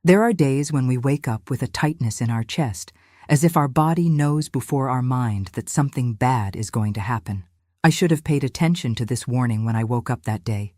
There are days when we wake up with a tightness in our chest, as if our body knows before our mind that something bad is going to happen. I should have paid attention to this warning when I woke up that day.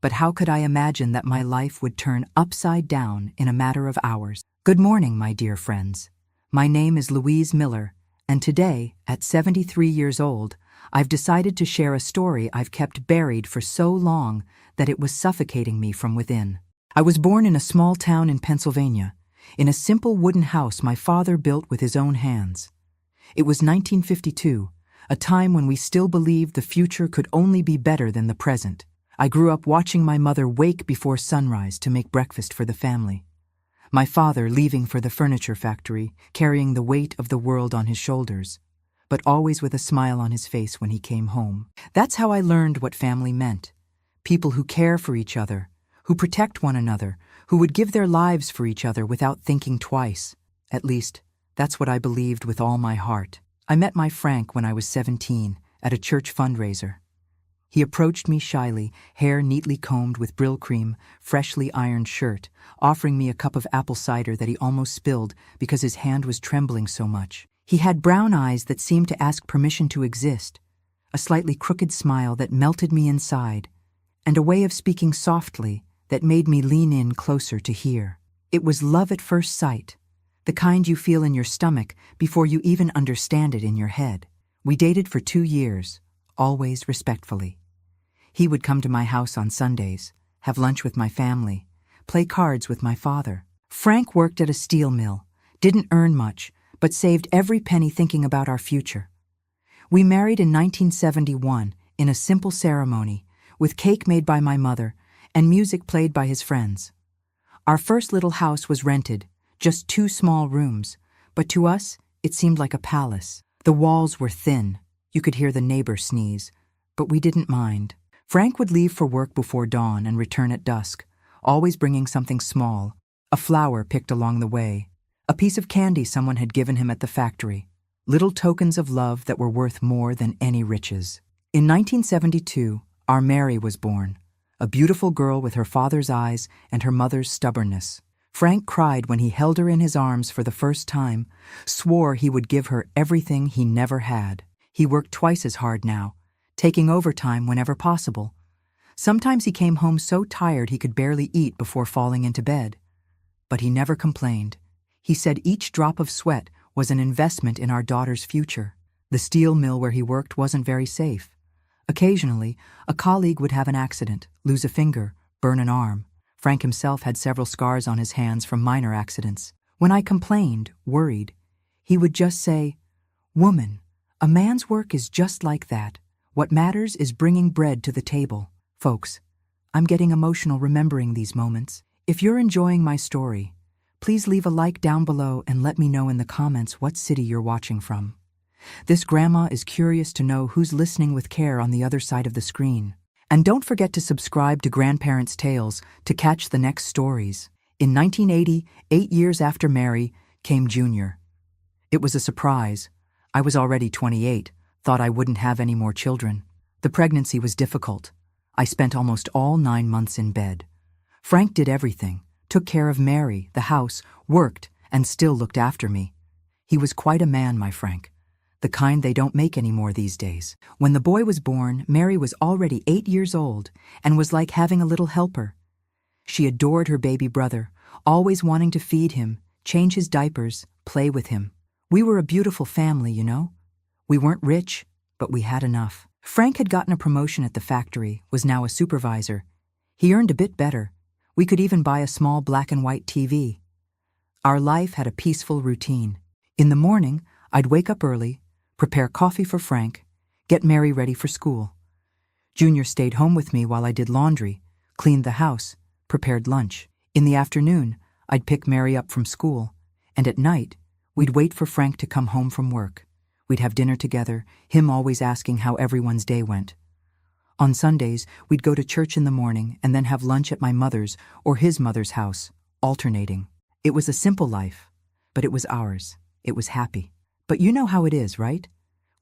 But how could I imagine that my life would turn upside down in a matter of hours? Good morning, my dear friends. My name is Louise Miller, and today, at 73 years old, I've decided to share a story I've kept buried for so long that it was suffocating me from within. I was born in a small town in Pennsylvania, in a simple wooden house my father built with his own hands. It was 1952, a time when we still believed the future could only be better than the present. I grew up watching my mother wake before sunrise to make breakfast for the family. My father leaving for the furniture factory, carrying the weight of the world on his shoulders, but always with a smile on his face when he came home. That's how I learned what family meant. People who care for each other, who protect one another, who would give their lives for each other without thinking twice. At least, that's what I believed with all my heart. I met my Frank when I was 17 at a church fundraiser. He approached me shyly, hair neatly combed with Brill cream, freshly ironed shirt, offering me a cup of apple cider that he almost spilled because his hand was trembling so much. He had brown eyes that seemed to ask permission to exist, a slightly crooked smile that melted me inside, and a way of speaking softly that made me lean in closer to hear. It was love at first sight, the kind you feel in your stomach before you even understand it in your head. We dated for 2 years, always respectfully. He would come to my house on Sundays, have lunch with my family, play cards with my father. Frank worked at a steel mill, didn't earn much, but saved every penny thinking about our future. We married in 1971 in a simple ceremony, with cake made by my mother and music played by his friends. Our first little house was rented, just 2 small rooms, but to us it seemed like a palace. The walls were thin, you could hear the neighbor sneeze, but we didn't mind. Frank would leave for work before dawn and return at dusk, always bringing something small, a flower picked along the way, a piece of candy someone had given him at the factory, little tokens of love that were worth more than any riches. In 1972, our Mary was born, a beautiful girl with her father's eyes and her mother's stubbornness. Frank cried when he held her in his arms for the first time, swore he would give her everything he never had. He worked twice as hard now, taking overtime whenever possible. Sometimes he came home so tired he could barely eat before falling into bed. But he never complained. He said each drop of sweat was an investment in our daughter's future. The steel mill where he worked wasn't very safe. Occasionally, a colleague would have an accident, lose a finger, burn an arm. Frank himself had several scars on his hands from minor accidents. When I complained, worried, he would just say, "Woman, a man's work is just like that. What matters is bringing bread to the table." Folks, I'm getting emotional remembering these moments. If you're enjoying my story, please leave a like down below and let me know in the comments what city you're watching from. This grandma is curious to know who's listening with care on the other side of the screen. And don't forget to subscribe to Grandparents' Tales to catch the next stories. In 1980, 8 years after Mary, came Junior. It was a surprise. I was already 28, thought I wouldn't have any more children. The pregnancy was difficult. I spent almost all 9 months in bed. Frank did everything, took care of Mary, the house, worked, and still looked after me. He was quite a man, my Frank, the kind they don't make anymore these days. When the boy was born, Mary was already 8 years old and was like having a little helper. She adored her baby brother, always wanting to feed him, change his diapers, play with him. We were a beautiful family, you know. We weren't rich, but we had enough. Frank had gotten a promotion at the factory, was now a supervisor. He earned a bit better. We could even buy a small black and white TV. Our life had a peaceful routine. In the morning, I'd wake up early, prepare coffee for Frank, get Mary ready for school. Junior stayed home with me while I did laundry, cleaned the house, prepared lunch. In the afternoon, I'd pick Mary up from school, and at night, we'd wait for Frank to come home from work. We'd have dinner together, him always asking how everyone's day went. On Sundays, we'd go to church in the morning and then have lunch at my mother's or his mother's house, alternating. It was a simple life, but it was ours. It was happy. But you know how it is, right?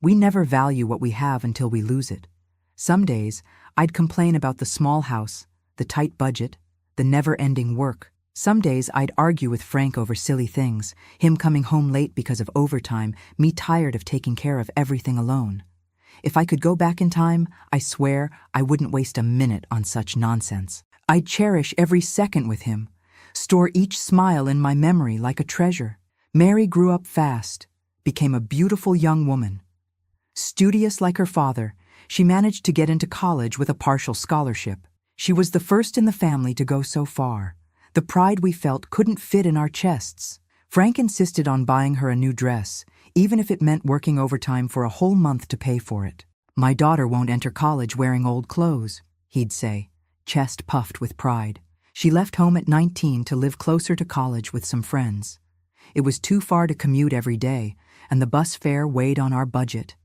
We never value what we have until we lose it. Some days, I'd complain about the small house, the tight budget, the never-ending work. Some days I'd argue with Frank over silly things, him coming home late because of overtime, me tired of taking care of everything alone. If I could go back in time, I swear I wouldn't waste a minute on such nonsense. I'd cherish every second with him, store each smile in my memory like a treasure. Mary grew up fast, became a beautiful young woman. Studious like her father, she managed to get into college with a partial scholarship. She was the first in the family to go so far. The pride we felt couldn't fit in our chests. Frank insisted on buying her a new dress, even if it meant working overtime for a whole month to pay for it. "My daughter won't enter college wearing old clothes," he'd say, chest puffed with pride. She left home at 19 to live closer to college with some friends. It was too far to commute every day, and the bus fare weighed on our budget.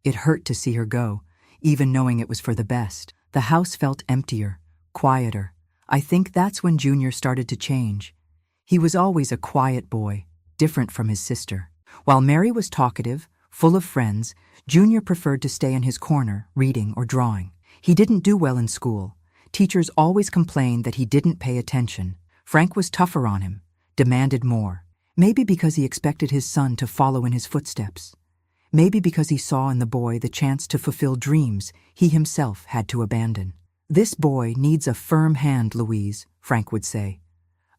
It hurt to see her go, even knowing it was for the best. The house felt emptier, quieter. I think that's when Junior started to change. He was always a quiet boy, different from his sister. While Mary was talkative, full of friends, Junior preferred to stay in his corner, reading or drawing. He didn't do well in school. Teachers always complained that he didn't pay attention. Frank was tougher on him, demanded more. Maybe because he expected his son to follow in his footsteps. Maybe because he saw in the boy the chance to fulfill dreams he himself had to abandon. "This boy needs a firm hand, Louise," Frank would say.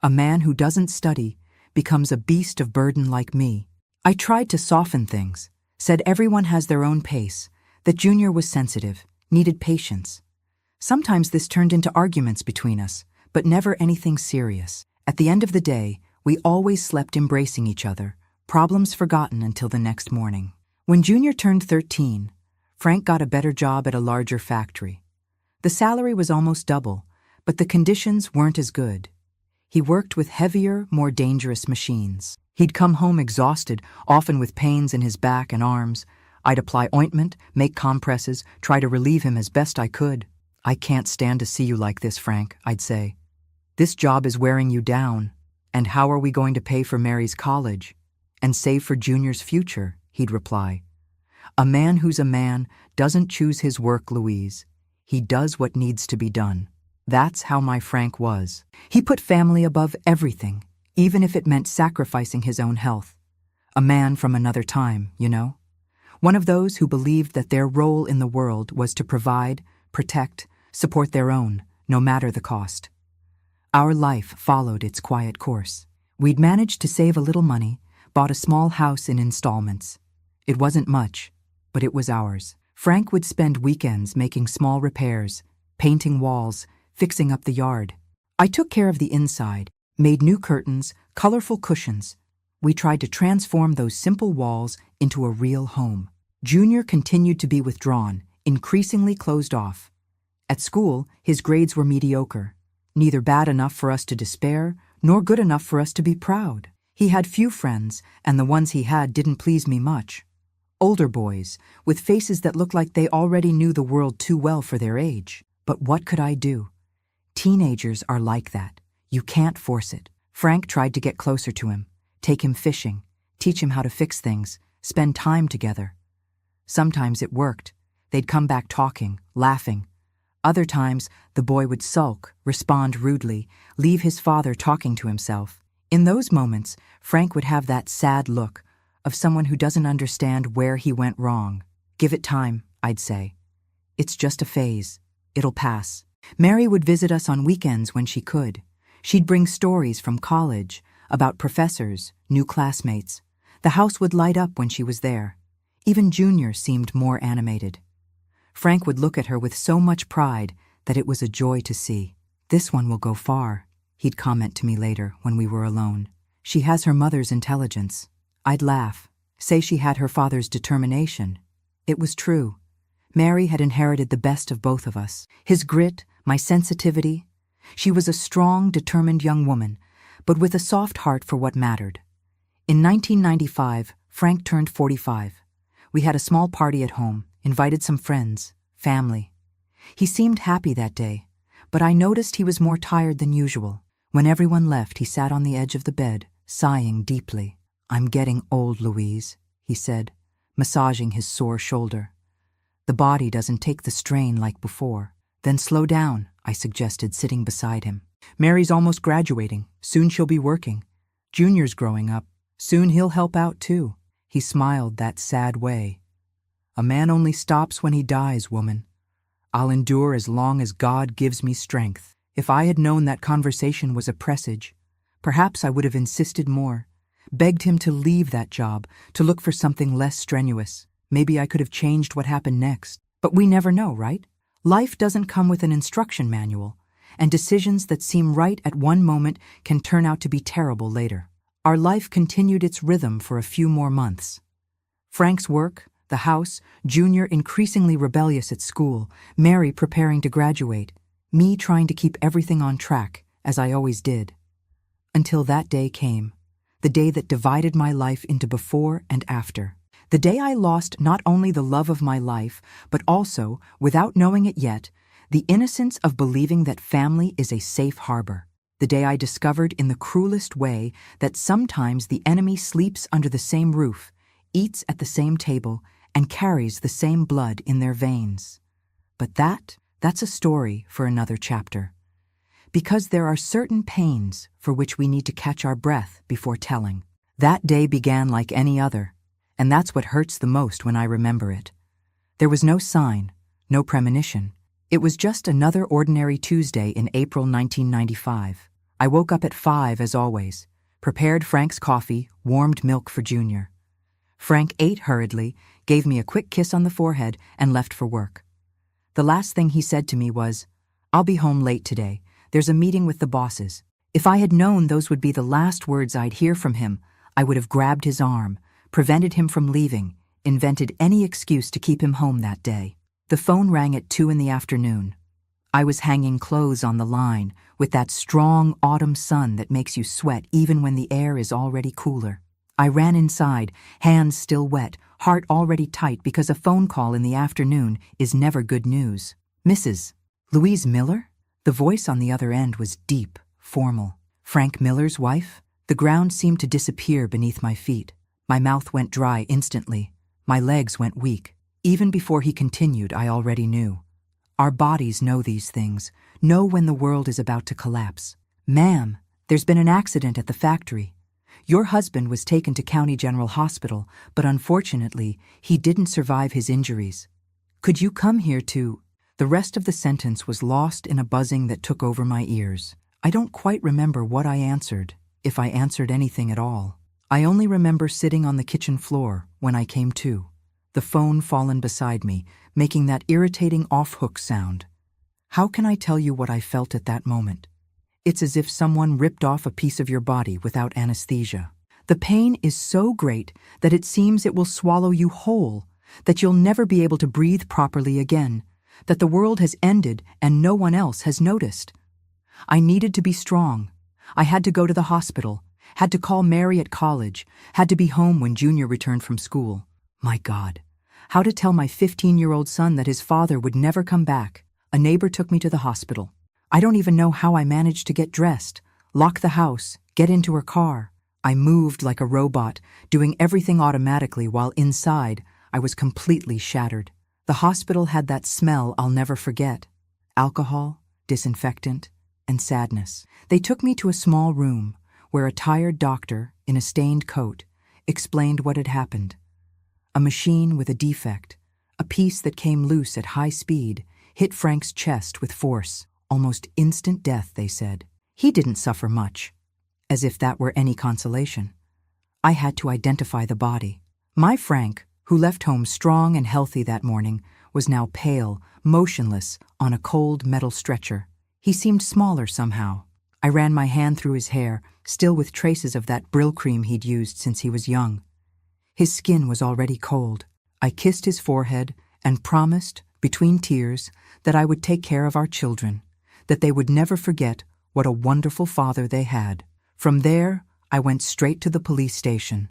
"A man who doesn't study becomes a beast of burden like me." I tried to soften things, said everyone has their own pace, that Junior was sensitive, needed patience. Sometimes this turned into arguments between us, but never anything serious. At the end of the day, we always slept embracing each other, problems forgotten until the next morning. When Junior turned 13, Frank got a better job at a larger factory. The salary was almost double, but the conditions weren't as good. He worked with heavier, more dangerous machines. He'd come home exhausted, often with pains in his back and arms. I'd apply ointment, make compresses, try to relieve him as best I could. "I can't stand to see you like this, Frank," I'd say. "This job is wearing you down. And how are we going to pay for Mary's college? And save for Junior's future?" he'd reply. "A man who's a man doesn't choose his work, Louise. He does what needs to be done." That's how my Frank was. He put family above everything, even if it meant sacrificing his own health. A man from another time, you know? One of those who believed that their role in the world was to provide, protect, support their own, no matter the cost. Our life followed its quiet course. We'd managed to save a little money, bought a small house in installments. It wasn't much, but it was ours. Frank would spend weekends making small repairs, painting walls, fixing up the yard. I took care of the inside, made new curtains, colorful cushions. We tried to transform those simple walls into a real home. Junior continued to be withdrawn, increasingly closed off. At school, his grades were mediocre, neither bad enough for us to despair, nor good enough for us to be proud. He had few friends, and the ones he had didn't please me much. Older boys, with faces that looked like they already knew the world too well for their age. But what could I do? Teenagers are like that. You can't force it. Frank tried to get closer to him, take him fishing, teach him how to fix things, spend time together. Sometimes it worked. They'd come back talking, laughing. Other times, the boy would sulk, respond rudely, leave his father talking to himself. In those moments, Frank would have that sad look of someone who doesn't understand where he went wrong. "Give it time," I'd say. "It's just a phase. It'll pass." Mary would visit us on weekends when she could. She'd bring stories from college, about professors, new classmates. The house would light up when she was there. Even Junior seemed more animated. Frank would look at her with so much pride that it was a joy to see. "This one will go far," he'd comment to me later when we were alone. "She has her mother's intelligence." I'd laugh, say she had her father's determination. It was true. Mary had inherited the best of both of us. His grit, my sensitivity. She was a strong, determined young woman, but with a soft heart for what mattered. In 1995, Frank turned 45. We had a small party at home, invited some friends, family. He seemed happy that day, but I noticed he was more tired than usual. When everyone left, he sat on the edge of the bed, sighing deeply. "I'm getting old, Louise," he said, massaging his sore shoulder. "The body doesn't take the strain like before." "Then slow down," I suggested, sitting beside him. Mary's almost graduating. Soon she'll be working. Junior's growing up. Soon he'll help out too. He smiled that sad way. A man only stops when he dies, woman. I'll endure as long as God gives me strength. If I had known that conversation was a presage, perhaps I would have insisted more, begged him to leave that job, to look for something less strenuous. Maybe I could have changed what happened next. But we never know, right? Life doesn't come with an instruction manual, and decisions that seem right at one moment can turn out to be terrible later. Our life continued its rhythm for a few more months. Frank's work, the house, Junior increasingly rebellious at school, Mary preparing to graduate, me trying to keep everything on track, as I always did. Until that day came, the day that divided my life into before and after. The day I lost not only the love of my life, but also, without knowing it yet, the innocence of believing that family is a safe harbor. The day I discovered in the cruelest way that sometimes the enemy sleeps under the same roof, eats at the same table, and carries the same blood in their veins. But that's a story for another chapter. Because there are certain pains for which we need to catch our breath before telling. That day began like any other, and that's what hurts the most when I remember it. There was no sign, no premonition. It was just another ordinary Tuesday in April 1995. I woke up at 5 as always, prepared Frank's coffee, warmed milk for Junior. Frank ate hurriedly, gave me a quick kiss on the forehead, and left for work. The last thing he said to me was, "I'll be home late today. There's a meeting with the bosses." If I had known those would be the last words I'd hear from him, I would have grabbed his arm, prevented him from leaving, invented any excuse to keep him home that day. The phone rang at 2 in the afternoon. I was hanging clothes on the line with that strong autumn sun that makes you sweat even when the air is already cooler. I ran inside, hands still wet, heart already tight because a phone call in the afternoon is never good news. "Mrs. Louise Miller?" The voice on the other end was deep, formal. Frank Miller's wife? The ground seemed to disappear beneath my feet. My mouth went dry instantly. My legs went weak. Even before he continued, I already knew. Our bodies know these things, know when the world is about to collapse. "Ma'am, there's been an accident at the factory. Your husband was taken to County General Hospital, but unfortunately, he didn't survive his injuries. Could you come here to—" The rest of the sentence was lost in a buzzing that took over my ears. I don't quite remember what I answered, if I answered anything at all. I only remember sitting on the kitchen floor when I came to, the phone fallen beside me, making that irritating off-hook sound. How can I tell you what I felt at that moment? It's as if someone ripped off a piece of your body without anesthesia. The pain is so great that it seems it will swallow you whole, that you'll never be able to breathe properly again, that the world has ended and no one else has noticed. I needed to be strong. I had to go to the hospital, had to call Mary at college, had to be home when Junior returned from school. My God, how to tell my 15-year-old son that his father would never come back. A neighbor took me to the hospital. I don't even know how I managed to get dressed, lock the house, get into her car. I moved like a robot, doing everything automatically while inside I was completely shattered. The hospital had that smell I'll never forget. Alcohol, disinfectant, and sadness. They took me to a small room where a tired doctor in a stained coat explained what had happened. A machine with a defect, a piece that came loose at high speed, hit Frank's chest with force. Almost instant death, they said. He didn't suffer much. As if that were any consolation. I had to identify the body. My Frank, who left home strong and healthy that morning, was now pale, motionless, on a cold metal stretcher. He seemed smaller somehow. I ran my hand through his hair, still with traces of that Brill cream he'd used since he was young. His skin was already cold. I kissed his forehead and promised, between tears, that I would take care of our children, that they would never forget what a wonderful father they had. From there, I went straight to the police station.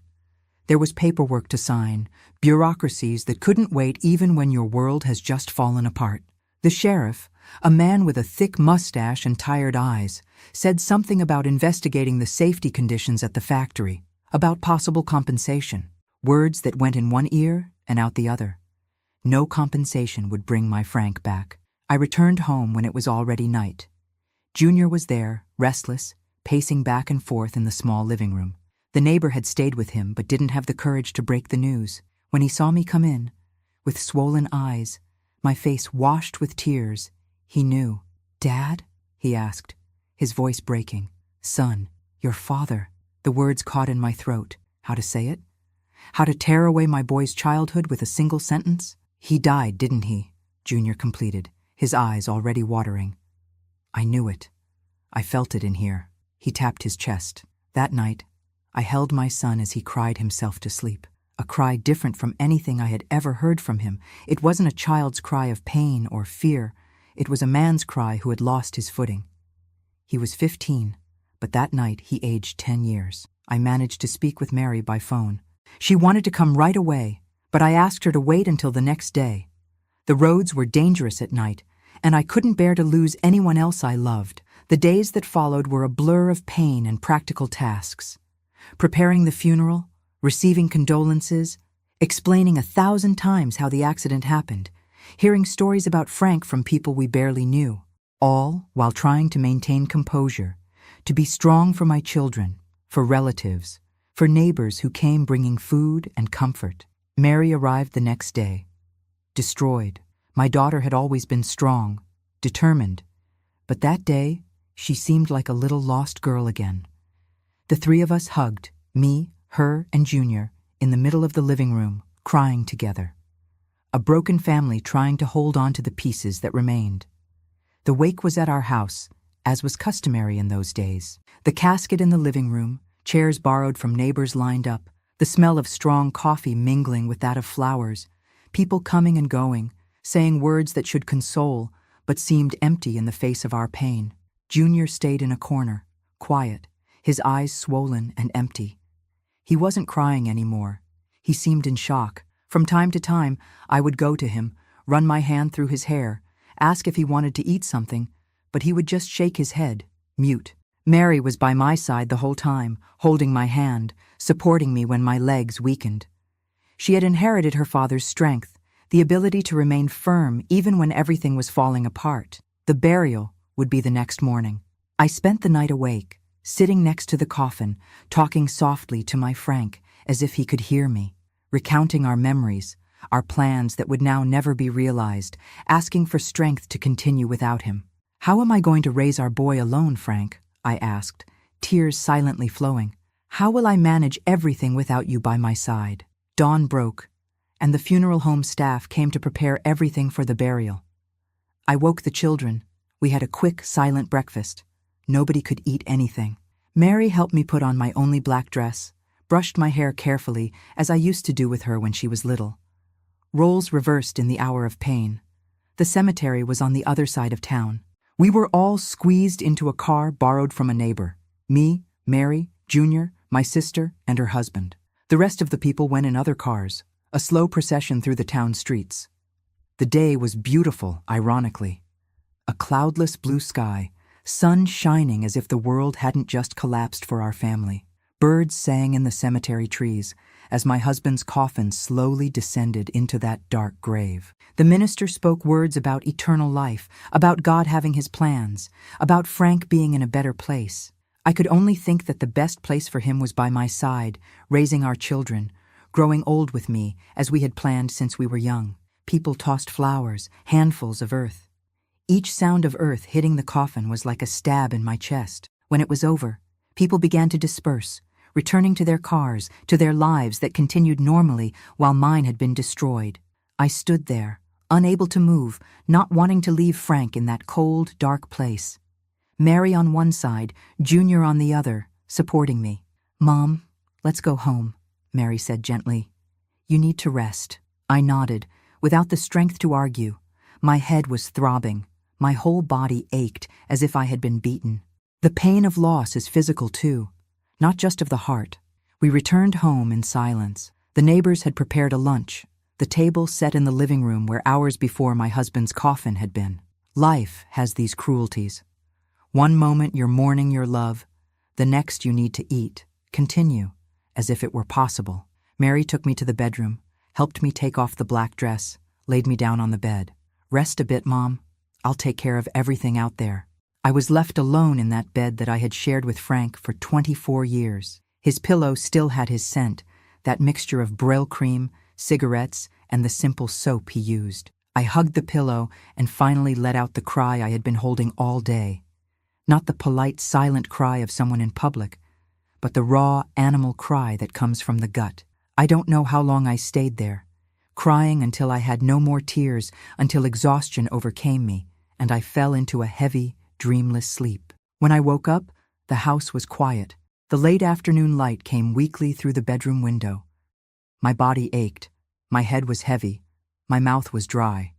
There was paperwork to sign, bureaucracies that couldn't wait even when your world has just fallen apart. The sheriff, a man with a thick mustache and tired eyes, said something about investigating the safety conditions at the factory, about possible compensation. Words that went in one ear and out the other. No compensation would bring my Frank back. I returned home when it was already night. Junior was there, restless, pacing back and forth in the small living room. The neighbor had stayed with him but didn't have the courage to break the news. When he saw me come in, with swollen eyes, my face washed with tears, he knew. "Dad?" he asked, his voice breaking. "Son, your father." The words caught in my throat. How to say it? How to tear away my boy's childhood with a single sentence? "He died, didn't he?" Junior completed, his eyes already watering. I knew it. I felt it in here. He tapped his chest. That night, I held my son as he cried himself to sleep. A cry different from anything I had ever heard from him. It wasn't a child's cry of pain or fear. It was a man's cry who had lost his footing. He was 15, but that night he aged 10 years. I managed to speak with Mary by phone. She wanted to come right away, but I asked her to wait until the next day. The roads were dangerous at night, and I couldn't bear to lose anyone else I loved. The days that followed were a blur of pain and practical tasks. Preparing the funeral, receiving condolences, explaining 1,000 times how the accident happened, hearing stories about Frank from people we barely knew, all while trying to maintain composure, to be strong for my children, for relatives, for neighbors who came bringing food and comfort. Mary arrived the next day. Destroyed. My daughter had always been strong, determined, but that day she seemed like a little lost girl again. The three of us hugged, me, her, and Junior, in the middle of the living room, crying together. A broken family trying to hold on to the pieces that remained. The wake was at our house, as was customary in those days. The casket in the living room, chairs borrowed from neighbors lined up, the smell of strong coffee mingling with that of flowers, people coming and going, saying words that should console, but seemed empty in the face of our pain. Junior stayed in a corner, quiet, his eyes swollen and empty. He wasn't crying anymore. He seemed in shock. From time to time, I would go to him, run my hand through his hair, ask if he wanted to eat something, but he would just shake his head, mute. Mary was by my side the whole time, holding my hand, supporting me when my legs weakened. She had inherited her father's strength, the ability to remain firm even when everything was falling apart. The burial would be the next morning. I spent the night awake, sitting next to the coffin, talking softly to my Frank as if he could hear me, recounting our memories, our plans that would now never be realized, asking for strength to continue without him. "How am I going to raise our boy alone, Frank?" I asked, tears silently flowing. "How will I manage everything without you by my side?" Dawn broke, and the funeral home staff came to prepare everything for the burial. I woke the children. We had a quick, silent breakfast. Nobody could eat anything. Mary helped me put on my only black dress, brushed my hair carefully, as I used to do with her when she was little. Roles reversed in the hour of pain. The cemetery was on the other side of town. We were all squeezed into a car borrowed from a neighbor. Me, Mary, Junior, my sister, and her husband. The rest of the people went in other cars, a slow procession through the town streets. The day was beautiful, ironically. A cloudless blue sky, sun shining as if the world hadn't just collapsed for our family. Birds sang in the cemetery trees as my husband's coffin slowly descended into that dark grave. The minister spoke words about eternal life, about God having his plans, about Frank being in a better place. I could only think that the best place for him was by my side, raising our children, growing old with me, as we had planned since we were young. People tossed flowers, handfuls of earth. Each sound of earth hitting the coffin was like a stab in my chest. When it was over, people began to disperse, returning to their cars, to their lives that continued normally while mine had been destroyed. I stood there, unable to move, not wanting to leave Frank in that cold, dark place. Mary on one side, Junior on the other, supporting me. "Mom, let's go home," Mary said gently. "You need to rest." I nodded, without the strength to argue. My head was throbbing. My whole body ached as if I had been beaten. The pain of loss is physical too, not just of the heart. We returned home in silence. The neighbors had prepared a lunch, the table set in the living room where hours before my husband's coffin had been. Life has these cruelties. One moment you're mourning your love, the next you need to eat, continue, as if it were possible. Mary took me to the bedroom, helped me take off the black dress, laid me down on the bed. "Rest a bit, Mom. I'll take care of everything out there." I was left alone in that bed that I had shared with Frank for 24 years. His pillow still had his scent, that mixture of Brill cream, cigarettes, and the simple soap he used. I hugged the pillow and finally let out the cry I had been holding all day. Not the polite, silent cry of someone in public, but the raw, animal cry that comes from the gut. I don't know how long I stayed there, crying until I had no more tears, until exhaustion overcame me, and I fell into a heavy, dreamless sleep. When I woke up, the house was quiet. The late afternoon light came weakly through the bedroom window. My body ached, my head was heavy, my mouth was dry.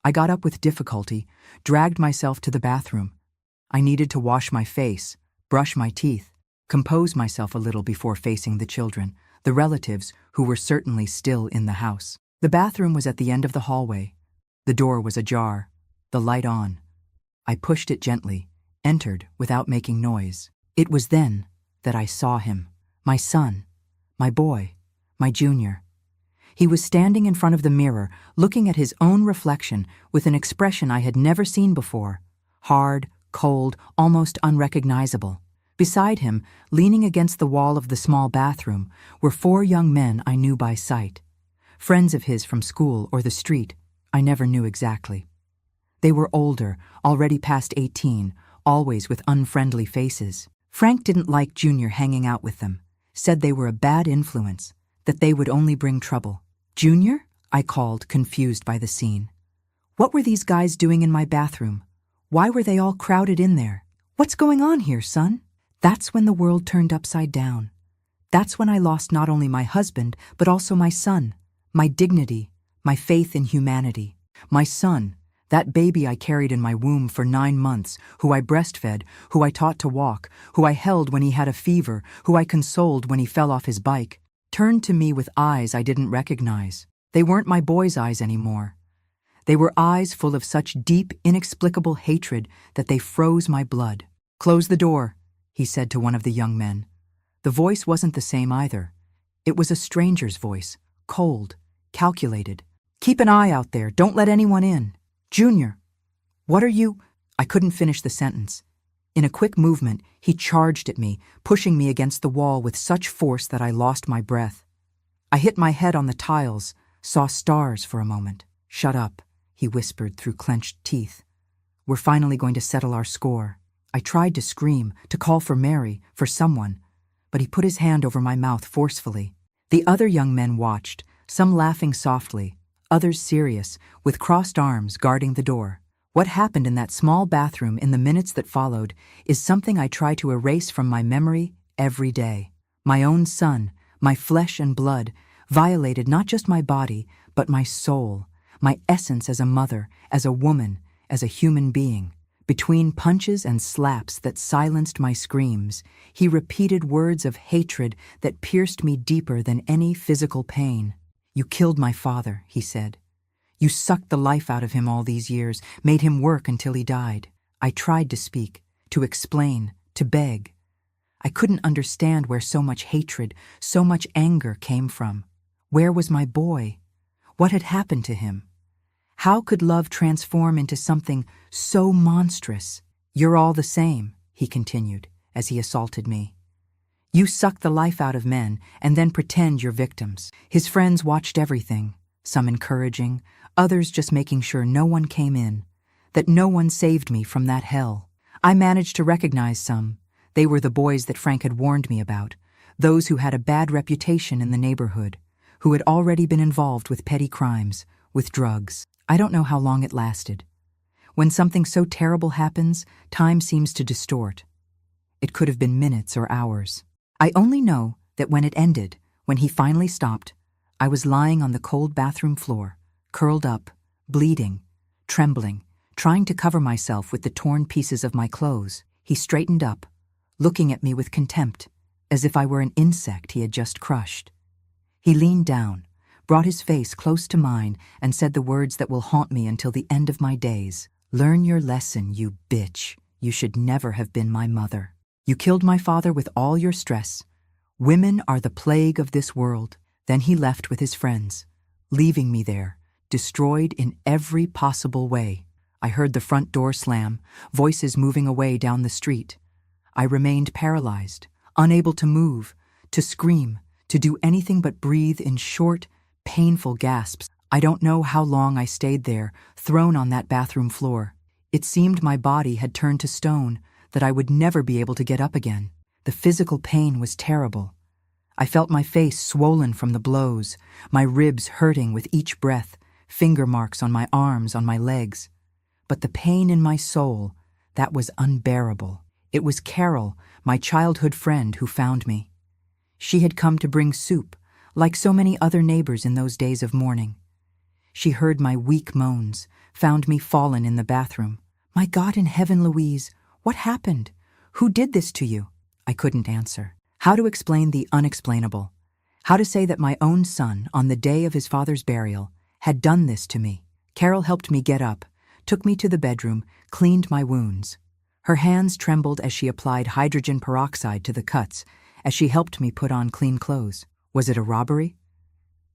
I got up with difficulty, dragged myself to the bathroom. I needed to wash my face, brush my teeth, compose myself a little before facing the children, the relatives who were certainly still in the house. The bathroom was at the end of the hallway. The door was ajar, the light on. I pushed it gently, entered without making noise. It was then that I saw him, my son, my boy, my junior. He was standing in front of the mirror, looking at his own reflection with an expression I had never seen before, hard, cold, almost unrecognizable. Beside him, leaning against the wall of the small bathroom, were 4 young men I knew by sight. Friends of his from school or the street, I never knew exactly. They were older, already past 18, always with unfriendly faces. Frank didn't like Junior hanging out with them, said they were a bad influence, that they would only bring trouble. "Junior?" I called, confused by the scene. "What were these guys doing in my bathroom? Why were they all crowded in there? What's going on here, son?" That's when the world turned upside down. That's when I lost not only my husband, but also my son, my dignity, my faith in humanity. My son, that baby I carried in my womb for 9 months, who I breastfed, who I taught to walk, who I held when he had a fever, who I consoled when he fell off his bike, turned to me with eyes I didn't recognize. They weren't my boy's eyes anymore. They were eyes full of such deep, inexplicable hatred that they froze my blood. "Close the door," he said to one of the young men. The voice wasn't the same either. It was a stranger's voice, cold, calculated. "Keep an eye out there, don't let anyone in. Junior, what are you—" I couldn't finish the sentence. In a quick movement, he charged at me, pushing me against the wall with such force that I lost my breath. I hit my head on the tiles, saw stars for a moment. "Shut up," he whispered through clenched teeth. "We're finally going to settle our score." I tried to scream, to call for Mary, for someone, but he put his hand over my mouth forcefully. The other young men watched, some laughing softly, others serious, with crossed arms guarding the door. What happened in that small bathroom in the minutes that followed is something I try to erase from my memory every day. My own son, my flesh and blood, violated not just my body, but my soul, my essence as a mother, as a woman, as a human being. Between punches and slaps that silenced my screams, he repeated words of hatred that pierced me deeper than any physical pain. "You killed my father," he said. "You sucked the life out of him all these years, made him work until he died." I tried to speak, to explain, to beg. I couldn't understand where so much hatred, so much anger came from. Where was my boy? What had happened to him? How could love transform into something so monstrous? "You're all the same," he continued, as he assaulted me. "You suck the life out of men and then pretend you're victims." His friends watched everything, some encouraging, others just making sure no one came in, that no one saved me from that hell. I managed to recognize some. They were the boys that Frank had warned me about, those who had a bad reputation in the neighborhood, who had already been involved with petty crimes, with drugs. I don't know how long it lasted. When something so terrible happens, time seems to distort. It could have been minutes or hours. I only know that when it ended, when he finally stopped, I was lying on the cold bathroom floor, curled up, bleeding, trembling, trying to cover myself with the torn pieces of my clothes. He straightened up, looking at me with contempt, as if I were an insect he had just crushed. He leaned down, brought his face close to mine, and said the words that will haunt me until the end of my days. "Learn your lesson, you bitch. You should never have been my mother. You killed my father with all your stress. Women are the plague of this world." Then he left with his friends, leaving me there, destroyed in every possible way. I heard the front door slam, voices moving away down the street. I remained paralyzed, unable to move, to scream, to do anything but breathe in short, painful gasps. I don't know how long I stayed there, thrown on that bathroom floor. It seemed my body had turned to stone, that I would never be able to get up again. The physical pain was terrible. I felt my face swollen from the blows, my ribs hurting with each breath, finger marks on my arms, on my legs. But the pain in my soul, that was unbearable. It was Carol, my childhood friend, who found me. She had come to bring soup, like so many other neighbors in those days of mourning. She heard my weak moans, found me fallen in the bathroom. "My God in heaven, Louise, what happened? Who did this to you?" I couldn't answer. How to explain the unexplainable? How to say that my own son, on the day of his father's burial, had done this to me? Carol helped me get up, took me to the bedroom, cleaned my wounds. Her hands trembled as she applied hydrogen peroxide to the cuts, as she helped me put on clean clothes. Was it a robbery?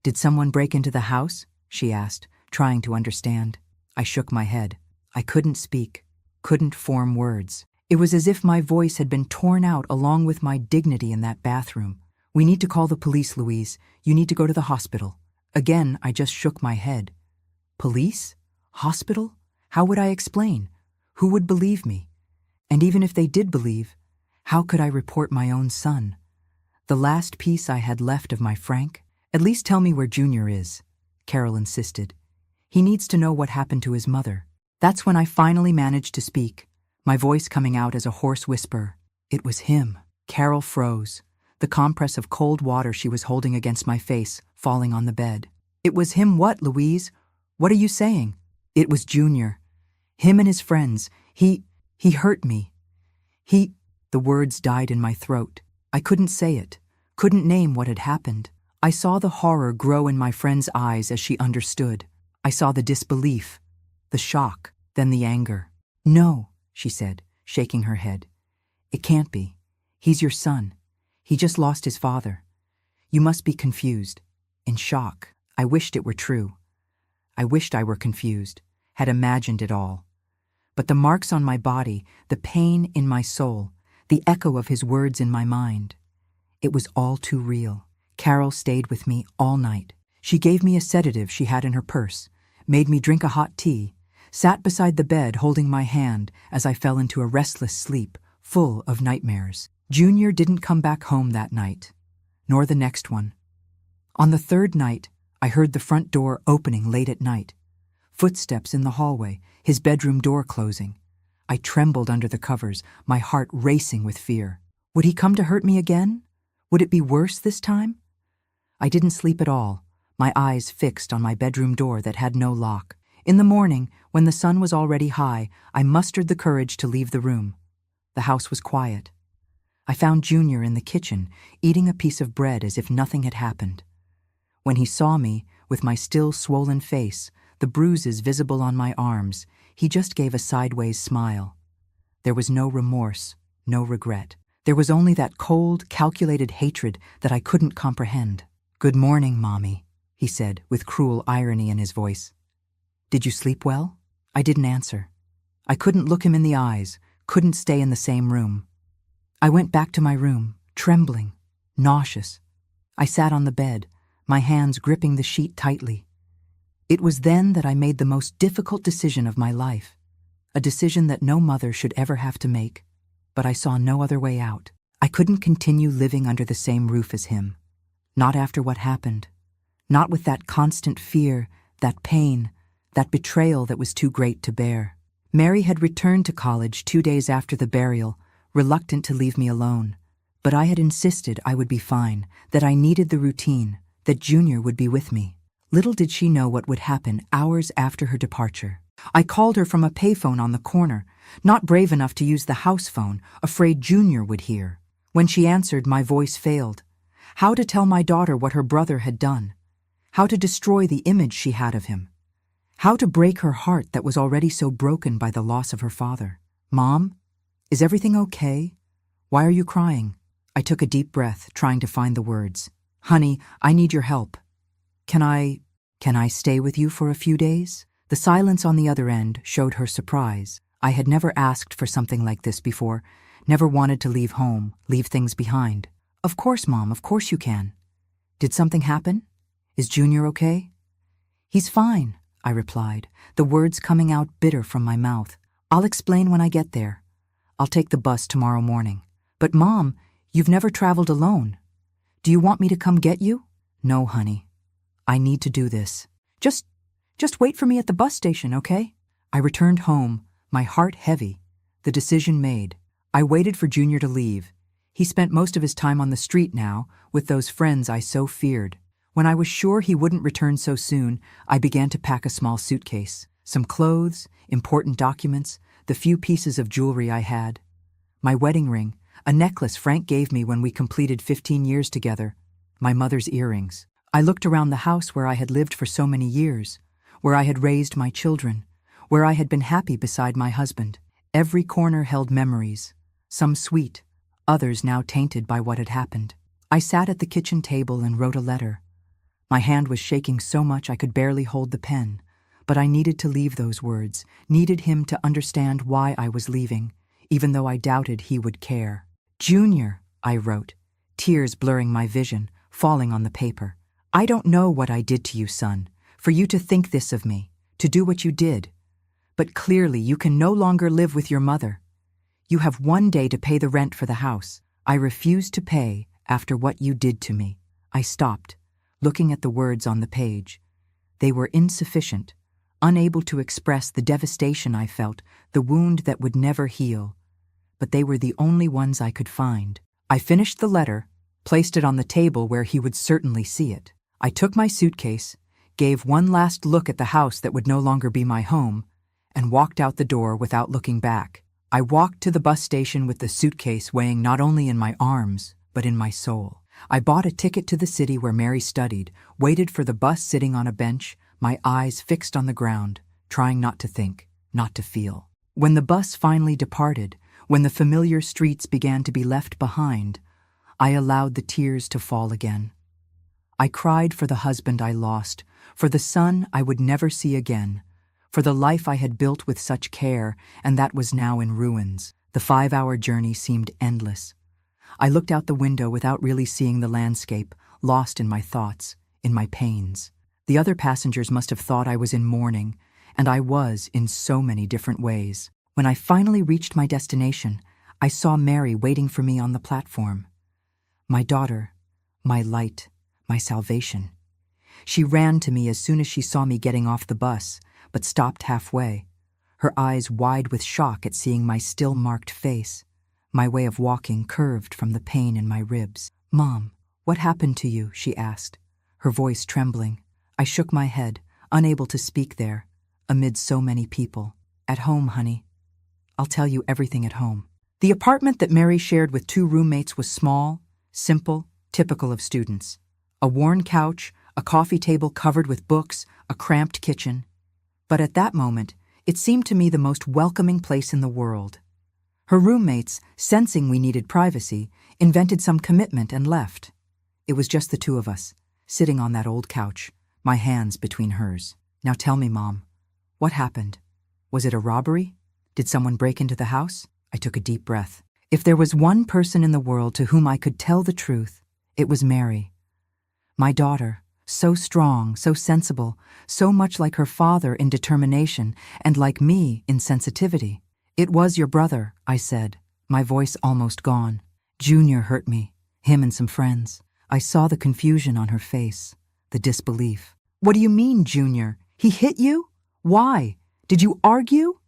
Did someone break into the house? She asked, trying to understand. I shook my head. I couldn't speak, couldn't form words. It was as if my voice had been torn out along with my dignity in that bathroom. "We need to call the police, Louise. You need to go to the hospital." Again, I just shook my head. Police? Hospital? How would I explain? Who would believe me? And even if they did believe, how could I report my own son? The last piece I had left of my Frank? "At least tell me where Junior is," Carol insisted. "He needs to know what happened to his mother." That's when I finally managed to speak, my voice coming out as a hoarse whisper. It was him. Carol froze, the compress of cold water she was holding against my face falling on the bed. "It was him what, Louise? What are you saying?" "It was Junior. Him and his friends. He hurt me. The words died in my throat. I couldn't say it, couldn't name what had happened. I saw the horror grow in my friend's eyes as she understood. I saw the disbelief, the shock, then the anger. "No," she said, shaking her head. "It can't be. He's your son. He just lost his father. You must be confused, in shock." I wished it were true. I wished I were confused, had imagined it all. But the marks on my body, the pain in my soul, the echo of his words in my mind, it was all too real. Carol stayed with me all night. She gave me a sedative she had in her purse, made me drink a hot tea, sat beside the bed holding my hand as I fell into a restless sleep, full of nightmares. Junior didn't come back home that night, nor the next one. On the third night, I heard the front door opening late at night, footsteps in the hallway, his bedroom door closing. I trembled under the covers, my heart racing with fear. Would he come to hurt me again? Would it be worse this time? I didn't sleep at all, my eyes fixed on my bedroom door that had no lock. In the morning, when the sun was already high, I mustered the courage to leave the room. The house was quiet. I found Junior in the kitchen, eating a piece of bread as if nothing had happened. When he saw me, with my still swollen face, the bruises visible on my arms, he just gave a sideways smile. There was no remorse, no regret. There was only that cold, calculated hatred that I couldn't comprehend. "Good morning, Mommy," he said, with cruel irony in his voice. "Did you sleep well?" I didn't answer. I couldn't look him in the eyes, couldn't stay in the same room. I went back to my room, trembling, nauseous. I sat on the bed, my hands gripping the sheet tightly. It was then that I made the most difficult decision of my life, a decision that no mother should ever have to make, but I saw no other way out. I couldn't continue living under the same roof as him, not after what happened, not with that constant fear, that pain, that betrayal that was too great to bear. Mary had returned to college 2 days after the burial, reluctant to leave me alone, but I had insisted I would be fine, that I needed the routine, that Junior would be with me. Little did she know what would happen hours after her departure. I called her from a payphone on the corner, not brave enough to use the house phone, afraid Junior would hear. When she answered, my voice failed. How to tell my daughter what her brother had done? How to destroy the image she had of him? How to break her heart that was already so broken by the loss of her father? "Mom, is everything okay? Why are you crying?" I took a deep breath, trying to find the words. "Honey, I need your help. Can I stay with you for a few days?" The silence on the other end showed her surprise. I had never asked for something like this before, never wanted to leave home, leave things behind. Of course, Mom, of course you can. Did something happen? Is Junior okay? He's fine, I replied, the words coming out bitter from my mouth. I'll explain when I get there. I'll take the bus tomorrow morning. But Mom, you've never traveled alone. Do you want me to come get you? No, honey. I need to do this. Just wait for me at the bus station, okay? I returned home, my heart heavy, the decision made. I waited for Junior to leave. He spent most of his time on the street now, with those friends I so feared. When I was sure he wouldn't return so soon, I began to pack a small suitcase. Some clothes, important documents, the few pieces of jewelry I had. My wedding ring, a necklace Frank gave me when we completed 15 years together. My mother's earrings. I looked around the house where I had lived for so many years, where I had raised my children, where I had been happy beside my husband. Every corner held memories, some sweet, others now tainted by what had happened. I sat at the kitchen table and wrote a letter. My hand was shaking so much I could barely hold the pen, but I needed to leave those words, needed him to understand why I was leaving, even though I doubted he would care. Junior, I wrote, tears blurring my vision, falling on the paper. I don't know what I did to you, son, for you to think this of me, to do what you did. But clearly you can no longer live with your mother. You have one day to pay the rent for the house. I refuse to pay after what you did to me. I stopped, looking at the words on the page. They were insufficient, unable to express the devastation I felt, the wound that would never heal. But they were the only ones I could find. I finished the letter, placed it on the table where he would certainly see it. I took my suitcase, gave one last look at the house that would no longer be my home, and walked out the door without looking back. I walked to the bus station with the suitcase weighing not only in my arms, but in my soul. I bought a ticket to the city where Mary studied, waited for the bus sitting on a bench, my eyes fixed on the ground, trying not to think, not to feel. When the bus finally departed, when the familiar streets began to be left behind, I allowed the tears to fall again. I cried for the husband I lost, for the son I would never see again, for the life I had built with such care and that was now in ruins. The 5-hour journey seemed endless. I looked out the window without really seeing the landscape, lost in my thoughts, in my pains. The other passengers must have thought I was in mourning, and I was in so many different ways. When I finally reached my destination, I saw Mary waiting for me on the platform. My daughter, my light, my salvation. She ran to me as soon as she saw me getting off the bus, but stopped halfway, her eyes wide with shock at seeing my still-marked face. My way of walking curved from the pain in my ribs. "Mom, what happened to you?" she asked, her voice trembling. I shook my head, unable to speak there, amid so many people. "At home, honey. I'll tell you everything at home." The apartment that Mary shared with 2 roommates was small, simple, typical of students. A worn couch, a coffee table covered with books, a cramped kitchen. But at that moment, it seemed to me the most welcoming place in the world. Her roommates, sensing we needed privacy, invented some commitment and left. It was just the 2 of us, sitting on that old couch, my hands between hers. "Now tell me, Mom, what happened? Was it a robbery? Did someone break into the house?" I took a deep breath. If there was one person in the world to whom I could tell the truth, it was Mary. My daughter, so strong, so sensible, so much like her father in determination, and like me in sensitivity. "It was your brother," I said, my voice almost gone. "Junior hurt me, him and some friends." I saw the confusion on her face, the disbelief. "What do you mean, Junior? He hit you? Why? Did you argue?"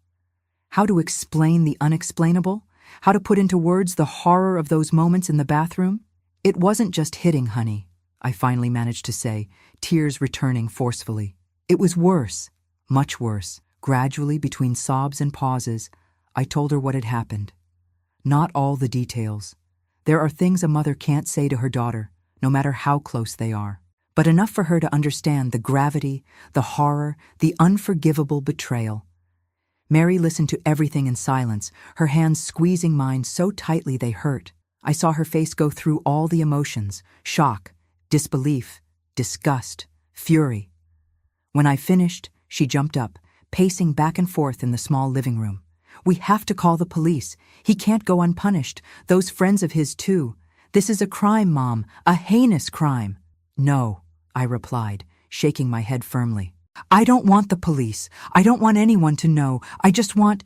How to explain the unexplainable? How to put into words the horror of those moments in the bathroom? "It wasn't just hitting, honey," I finally managed to say, tears returning forcefully. "It was worse, much worse." Gradually, between sobs and pauses, I told her what had happened. Not all the details. There are things a mother can't say to her daughter, no matter how close they are. But enough for her to understand the gravity, the horror, the unforgivable betrayal. Mary listened to everything in silence, her hands squeezing mine so tightly they hurt. I saw her face go through all the emotions: shock, disbelief, disgust, fury. When I finished, she jumped up, pacing back and forth in the small living room. "We have to call the police. He can't go unpunished. Those friends of his too. This is a crime, Mom, a heinous crime." "No," I replied, shaking my head firmly. "I don't want the police. I don't want anyone to know. I just want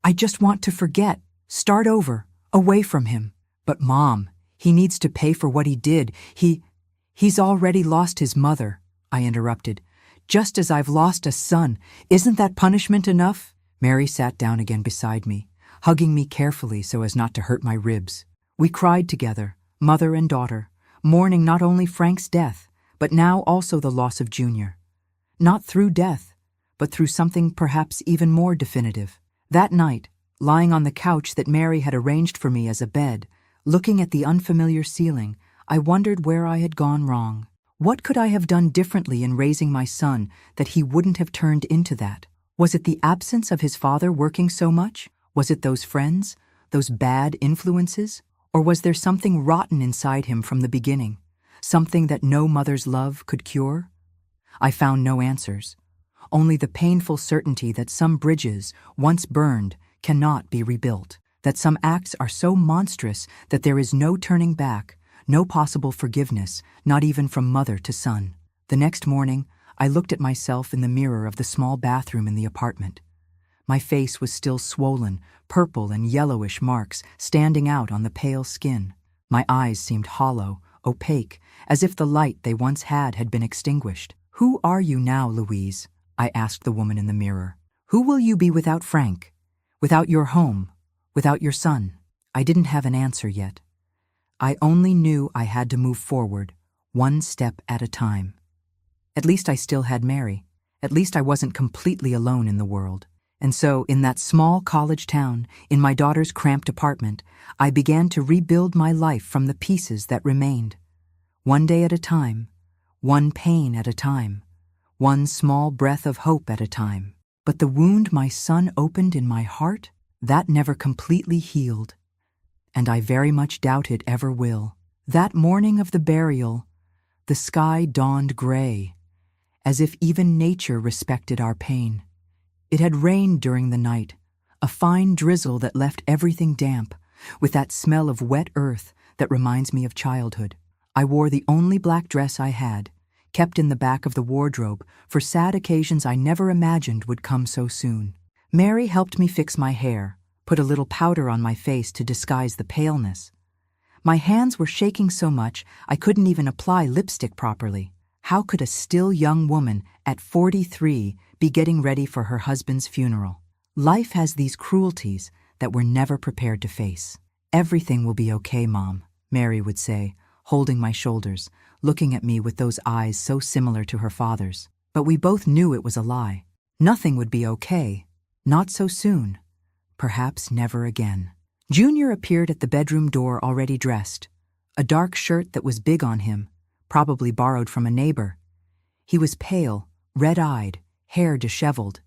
to forget, start over, away from him." "But Mom, he needs to pay for what he did. He's already lost his mother," I interrupted. "Just as I've lost a son. Isn't that punishment enough?" Mary sat down again beside me, hugging me carefully so as not to hurt my ribs. We cried together, mother and daughter, mourning not only Frank's death, but now also the loss of Junior. Not through death, but through something perhaps even more definitive. That night, lying on the couch that Mary had arranged for me as a bed, looking at the unfamiliar ceiling, I wondered where I had gone wrong. What could I have done differently in raising my son that he wouldn't have turned into that? Was it the absence of his father working so much? Was it those friends, those bad influences? Or was there something rotten inside him from the beginning, something that no mother's love could cure? I found no answers, only the painful certainty that some bridges, once burned, cannot be rebuilt, that some acts are so monstrous that there is no turning back, no possible forgiveness, not even from mother to son. The next morning, I looked at myself in the mirror of the small bathroom in the apartment. My face was still swollen, purple and yellowish marks standing out on the pale skin. My eyes seemed hollow, opaque, as if the light they once had been extinguished. "Who are you now, Louise?" I asked the woman in the mirror. "Who will you be without Frank? Without your home? Without your son?" I didn't have an answer yet. I only knew I had to move forward, one step at a time. At least I still had Mary. At least I wasn't completely alone in the world. And so, in that small college town, in my daughter's cramped apartment, I began to rebuild my life from the pieces that remained. One day at a time, one pain at a time, one small breath of hope at a time. But the wound my son opened in my heart, that never completely healed. And I very much doubt it ever will. That morning of the burial, the sky dawned gray, as if even nature respected our pain. It had rained during the night, a fine drizzle that left everything damp, with that smell of wet earth that reminds me of childhood. I wore the only black dress I had, kept in the back of the wardrobe for sad occasions I never imagined would come so soon. Mary helped me fix my hair, put a little powder on my face to disguise the paleness. My hands were shaking so much I couldn't even apply lipstick properly. How could a still young woman at 43 be getting ready for her husband's funeral? Life has these cruelties that we're never prepared to face. "Everything will be okay, Mom," Mary would say, holding my shoulders, looking at me with those eyes so similar to her father's. But we both knew it was a lie. Nothing would be okay. Not so soon. Perhaps never again. Junior appeared at the bedroom door already dressed, a dark shirt that was big on him, probably borrowed from a neighbor. He was pale, red-eyed, hair disheveled.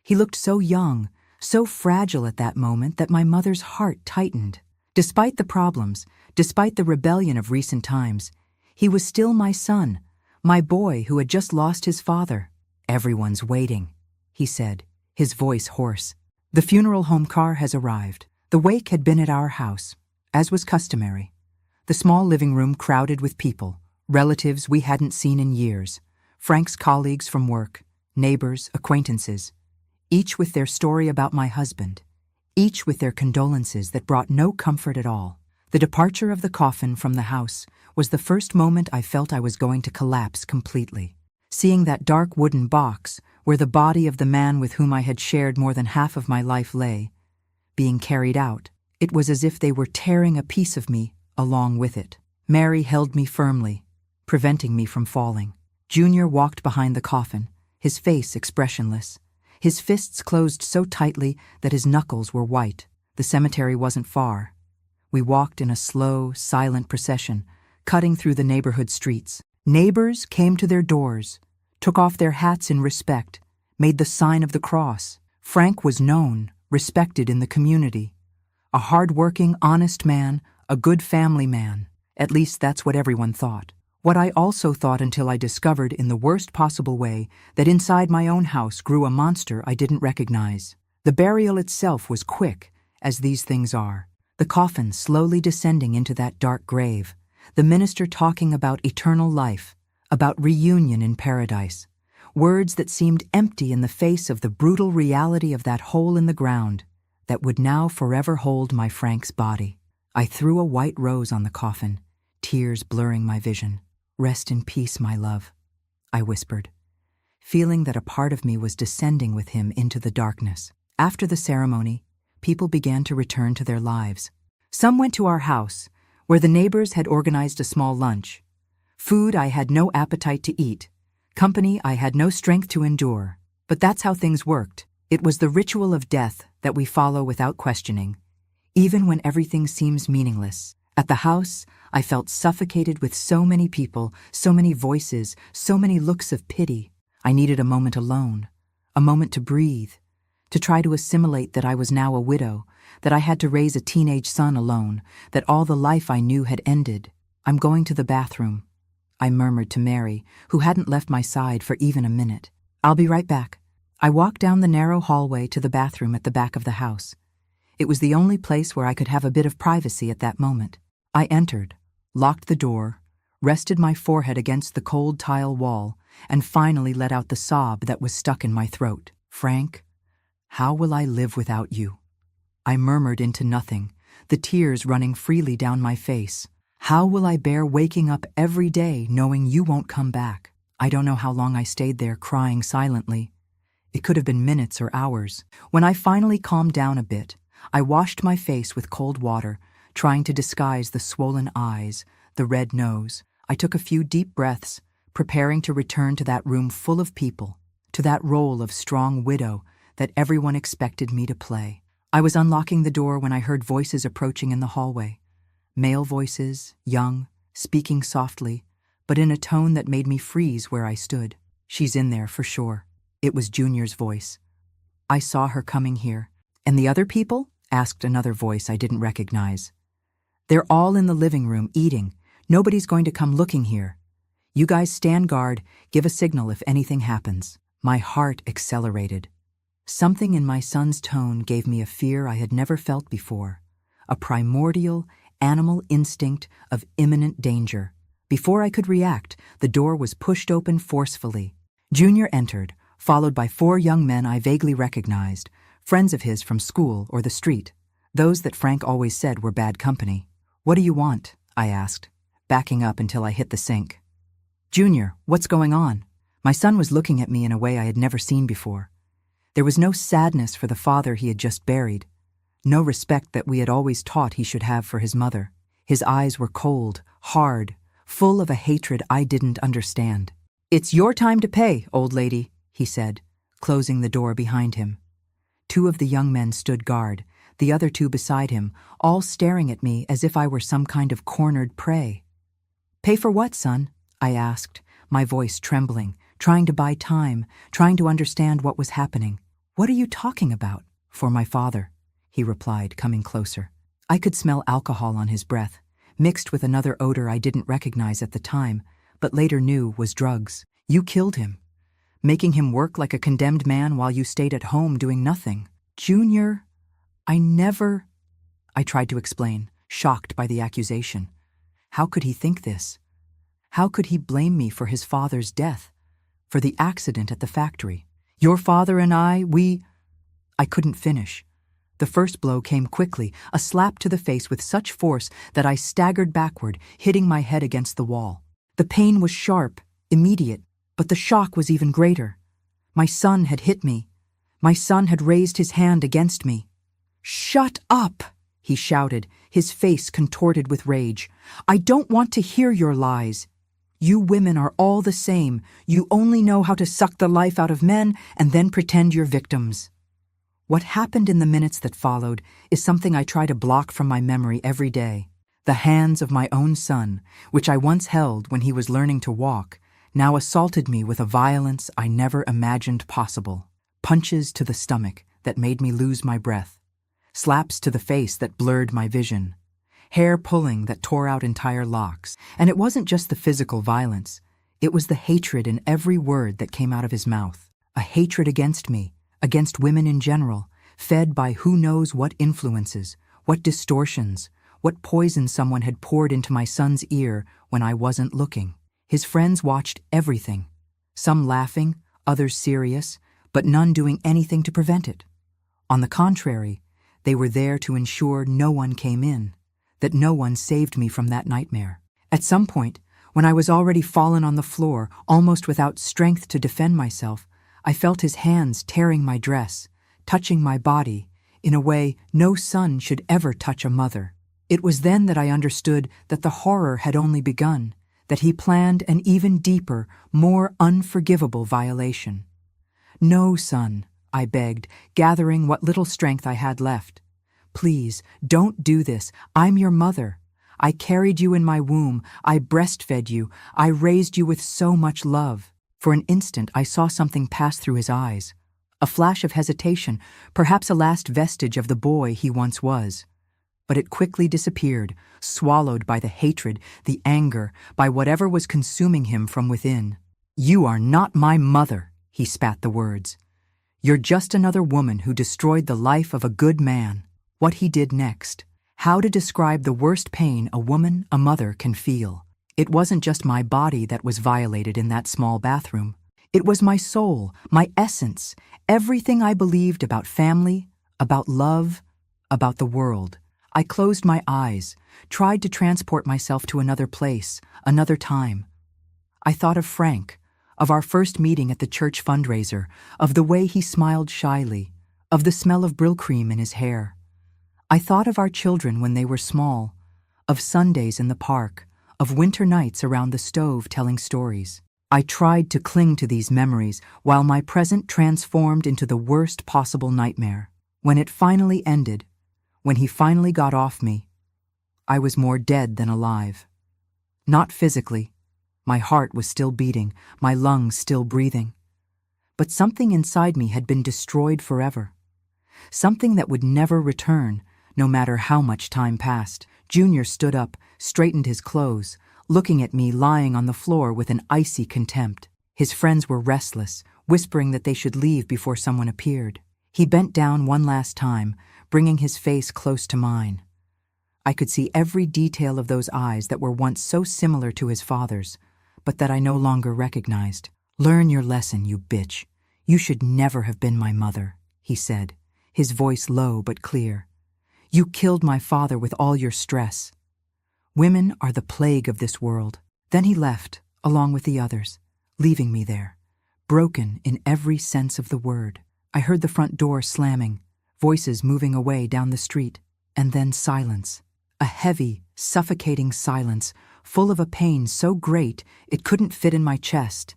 He looked so young, so fragile at that moment that my mother's heart tightened. Despite the problems, despite the rebellion of recent times, he was still my son, my boy who had just lost his father. "Everyone's waiting," he said, his voice hoarse. "The funeral home car has arrived." The wake had been at our house, as was customary. The small living room crowded with people, relatives we hadn't seen in years, Frank's colleagues from work, neighbors, acquaintances, each with their story about my husband, each with their condolences that brought no comfort at all. The departure of the coffin from the house was the first moment I felt I was going to collapse completely. Seeing that dark wooden box, where the body of the man with whom I had shared more than half of my life lay, being carried out, it was as if they were tearing a piece of me along with it. Mary held me firmly, preventing me from falling. Junior walked behind the coffin, his face expressionless, his fists closed so tightly that his knuckles were white. The cemetery wasn't far. We walked in a slow, silent procession, cutting through the neighborhood streets. Neighbors came to their doors, took off their hats in respect, made the sign of the cross. Frank was known, respected in the community. A hard-working, honest man, a good family man. At least that's what everyone thought. What I also thought until I discovered in the worst possible way that inside my own house grew a monster I didn't recognize. The burial itself was quick, as these things are. The coffin slowly descending into that dark grave. The minister talking about eternal life, about reunion in paradise. Words that seemed empty in the face of the brutal reality of that hole in the ground that would now forever hold my Frank's body. I threw a white rose on the coffin, tears blurring my vision. "Rest in peace, my love," I whispered, feeling that a part of me was descending with him into the darkness. After the ceremony, people began to return to their lives. Some went to our house, where the neighbors had organized a small lunch. Food I had no appetite to eat, company I had no strength to endure. But that's how things worked. It was the ritual of death that we follow without questioning, even when everything seems meaningless. At the house, I felt suffocated with so many people, so many voices, so many looks of pity. I needed a moment alone, a moment to breathe, to try to assimilate that I was now a widow, that I had to raise a teenage son alone, that all the life I knew had ended. "I'm going to the bathroom," I murmured to Mary, who hadn't left my side for even a minute. "I'll be right back." I walked down the narrow hallway to the bathroom at the back of the house. It was the only place where I could have a bit of privacy at that moment. I entered, locked the door, rested my forehead against the cold tile wall, and finally let out the sob that was stuck in my throat. "Frank, how will I live without you?" I murmured into nothing, the tears running freely down my face. "How will I bear waking up every day knowing you won't come back?" I don't know how long I stayed there crying silently. It could have been minutes or hours. When I finally calmed down a bit, I washed my face with cold water, trying to disguise the swollen eyes, the red nose. I took a few deep breaths, preparing to return to that room full of people, to that role of strong widow that everyone expected me to play. I was unlocking the door when I heard voices approaching in the hallway. Male voices, young, speaking softly, but in a tone that made me freeze where I stood. "She's in there for sure." It was Junior's voice. "I saw her coming here." "And the other people?" asked another voice I didn't recognize. "They're all in the living room, eating. Nobody's going to come looking here. You guys stand guard, give a signal if anything happens." My heart accelerated. Something in my son's tone gave me a fear I had never felt before, a primordial, animal instinct of imminent danger. Before I could react, the door was pushed open forcefully. Junior entered, followed by 4 young men I vaguely recognized, friends of his from school or the street, those that Frank always said were bad company. "What do you want?" I asked, backing up until I hit the sink. "Junior, what's going on?" My son was looking at me in a way I had never seen before. There was no sadness for the father he had just buried, no respect that we had always taught he should have for his mother. His eyes were cold, hard, full of a hatred I didn't understand. "It's your time to pay, old lady," he said, closing the door behind him. 2 of the young men stood guard, the other 2 beside him, all staring at me as if I were some kind of cornered prey. "Pay for what, son?" I asked, my voice trembling, trying to buy time, trying to understand what was happening. "What are you talking about?" "For my father," he replied, coming closer. I could smell alcohol on his breath, mixed with another odor I didn't recognize at the time, but later knew was drugs. "You killed him, making him work like a condemned man while you stayed at home doing nothing." "Junior, I never—" I tried to explain, shocked by the accusation. How could he think this? How could he blame me for his father's death, for the accident at the factory? "Your father and I couldn't finish. The first blow came quickly, a slap to the face with such force that I staggered backward, hitting my head against the wall. The pain was sharp, immediate, but the shock was even greater. My son had hit me. My son had raised his hand against me. "Shut up!" he shouted, his face contorted with rage. "I don't want to hear your lies. You women are all the same. You only know how to suck the life out of men and then pretend you're victims." What happened in the minutes that followed is something I try to block from my memory every day. The hands of my own son, which I once held when he was learning to walk, now assaulted me with a violence I never imagined possible. Punches to the stomach that made me lose my breath. Slaps to the face that blurred my vision. hair pulling that tore out entire locks. And it wasn't just the physical violence. It was the hatred in every word that came out of his mouth. A hatred against me, against women in general, fed by who knows what influences, what distortions, what poison someone had poured into my son's ear when I wasn't looking. His friends watched everything, some laughing, others serious, but none doing anything to prevent it. On the contrary, they were there to ensure no one came in, that no one saved me from that nightmare. At some point, when I was already fallen on the floor, almost without strength to defend myself, I felt his hands tearing my dress, touching my body, in a way no son should ever touch a mother. It was then that I understood that the horror had only begun, that he planned an even deeper, more unforgivable violation. "No, son," I begged, gathering what little strength I had left. "Please, don't do this. I'm your mother. I carried you in my womb. I breastfed you. I raised you with so much love." For an instant, I saw something pass through his eyes. A flash of hesitation, perhaps a last vestige of the boy he once was. But it quickly disappeared, swallowed by the hatred, the anger, by whatever was consuming him from within. "You are not my mother," he spat the words. "You're just another woman who destroyed the life of a good man." What he did next. How to describe the worst pain a woman, a mother, can feel. It wasn't just my body that was violated in that small bathroom. It was my soul, my essence, everything I believed about family, about love, about the world. I closed my eyes, tried to transport myself to another place, another time. I thought of Frank, of our first meeting at the church fundraiser, of the way he smiled shyly, of the smell of Brill cream in his hair. I thought of our children when they were small, of Sundays in the park, of winter nights around the stove telling stories. I tried to cling to these memories while my present transformed into the worst possible nightmare. When it finally ended, when he finally got off me, I was more dead than alive. Not physically. My heart was still beating, my lungs still breathing. But something inside me had been destroyed forever. Something that would never return, no matter how much time passed. Junior stood up, straightened his clothes, looking at me lying on the floor with an icy contempt. His friends were restless, whispering that they should leave before someone appeared. He bent down one last time, bringing his face close to mine. I could see every detail of those eyes that were once so similar to his father's, but that I no longer recognized. "Learn your lesson, you bitch. You should never have been my mother," he said, his voice low but clear. "You killed my father with all your stress. Women are the plague of this world." Then he left, along with the others, leaving me there, broken in every sense of the word. I heard the front door slamming, voices moving away down the street, and then silence. A heavy, suffocating silence, full of a pain so great it couldn't fit in my chest.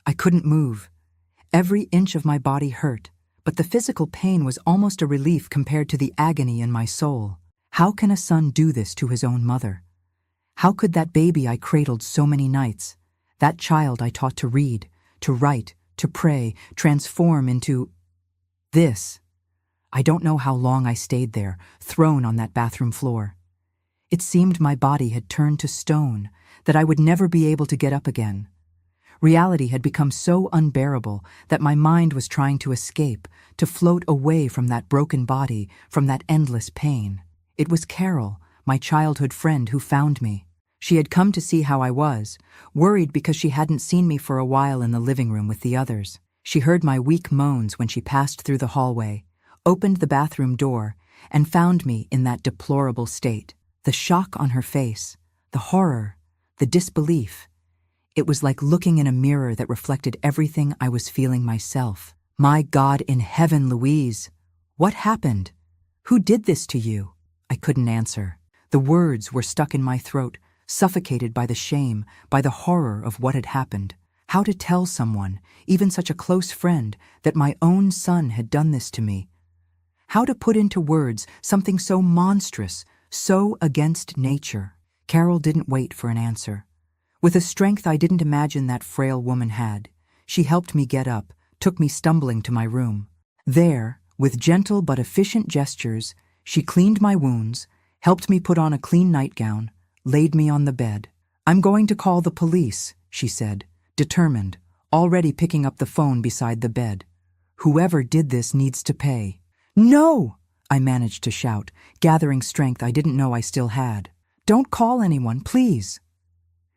I couldn't move. Every inch of my body hurt, but the physical pain was almost a relief compared to the agony in my soul. How can a son do this to his own mother? How could that baby I cradled so many nights, that child I taught to read, to write, to pray, transform into this? I don't know how long I stayed there, thrown on that bathroom floor. It seemed my body had turned to stone, that I would never be able to get up again. Reality had become so unbearable that my mind was trying to escape, to float away from that broken body, from that endless pain. It was Carol, my childhood friend, who found me. She had come to see how I was, worried because she hadn't seen me for a while in the living room with the others. She heard my weak moans when she passed through the hallway, opened the bathroom door, and found me in that deplorable state. The shock on her face, the horror, the disbelief. It was like looking in a mirror that reflected everything I was feeling myself. "My God in heaven, Louise! What happened? Who did this to you?" I couldn't answer. The words were stuck in my throat, suffocated by the shame, by the horror of what had happened. How to tell someone, even such a close friend, that my own son had done this to me? How to put into words something so monstrous, so against nature? Carol didn't wait for an answer. With a strength I didn't imagine that frail woman had, she helped me get up, took me stumbling to my room. There, with gentle but efficient gestures, she cleaned my wounds, helped me put on a clean nightgown, laid me on the bed. "I'm going to call the police," she said, determined, already picking up the phone beside the bed. "Whoever did this needs to pay." "No!" I managed to shout, gathering strength I didn't know I still had. "Don't call anyone, please."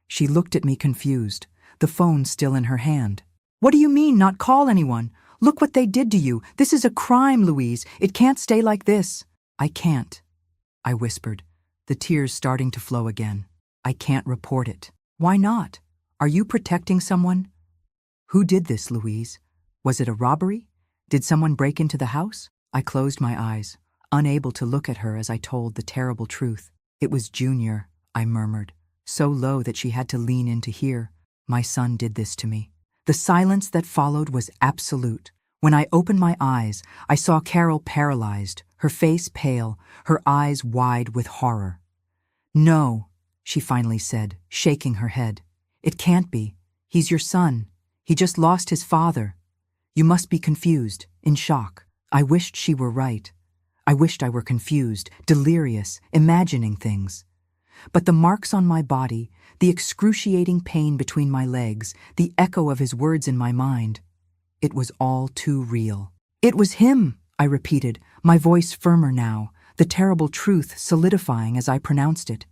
She looked at me confused, the phone still in her hand. "What do you mean, not call anyone? Look what they did to you. This is a crime, Louise. It can't stay like this." "I can't," I whispered, the tears starting to flow again. "I can't report it." "Why not? Are you protecting someone?" "Who did this, Louise? Was it a robbery? Did someone break into the house?" I closed my eyes, unable to look at her as I told the terrible truth. "It was Junior," I murmured, so low that she had to lean in to hear. "My son did this to me." The silence that followed was absolute. When I opened my eyes, I saw Carol paralyzed, her face pale, her eyes wide with horror. "No," she finally said, shaking her head. "It can't be. He's your son. He just lost his father. You must be confused, in shock." I wished she were right. I wished I were confused, delirious, imagining things. But the marks on my body, the excruciating pain between my legs, the echo of his words in my mind, it was all too real. "It was him," I repeated, my voice firmer now, the terrible truth solidifying as I pronounced it.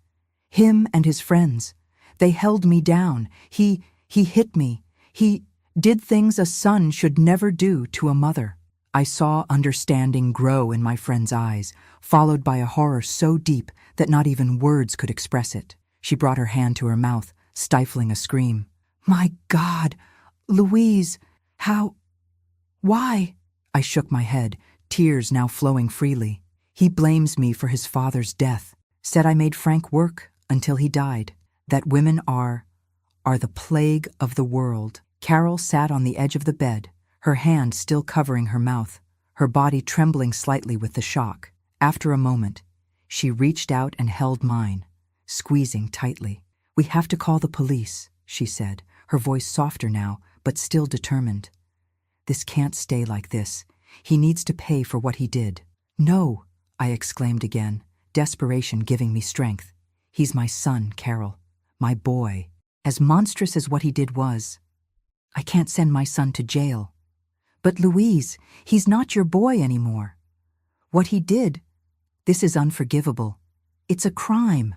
"Him and his friends. They held me down. He hit me. He did things a son should never do to a mother." I saw understanding grow in my friend's eyes, followed by a horror so deep that not even words could express it. She brought her hand to her mouth, stifling a scream. "My God! Louise! How? Why?" I shook my head, tears now flowing freely. "He blames me for his father's death. Said I made Frank work until he died. That women are the plague of the world." Carol sat on the edge of the bed, her hand still covering her mouth, her body trembling slightly with the shock. After a moment, she reached out and held mine, squeezing tightly. "We have to call the police," she said, her voice softer now, but still determined. "This can't stay like this. He needs to pay for what he did." "No," I exclaimed again, desperation giving me strength. "He's my son, Carol. My boy. As monstrous as what he did was. I can't send my son to jail." "But Louise, he's not your boy anymore. What he did, this is unforgivable. It's a crime.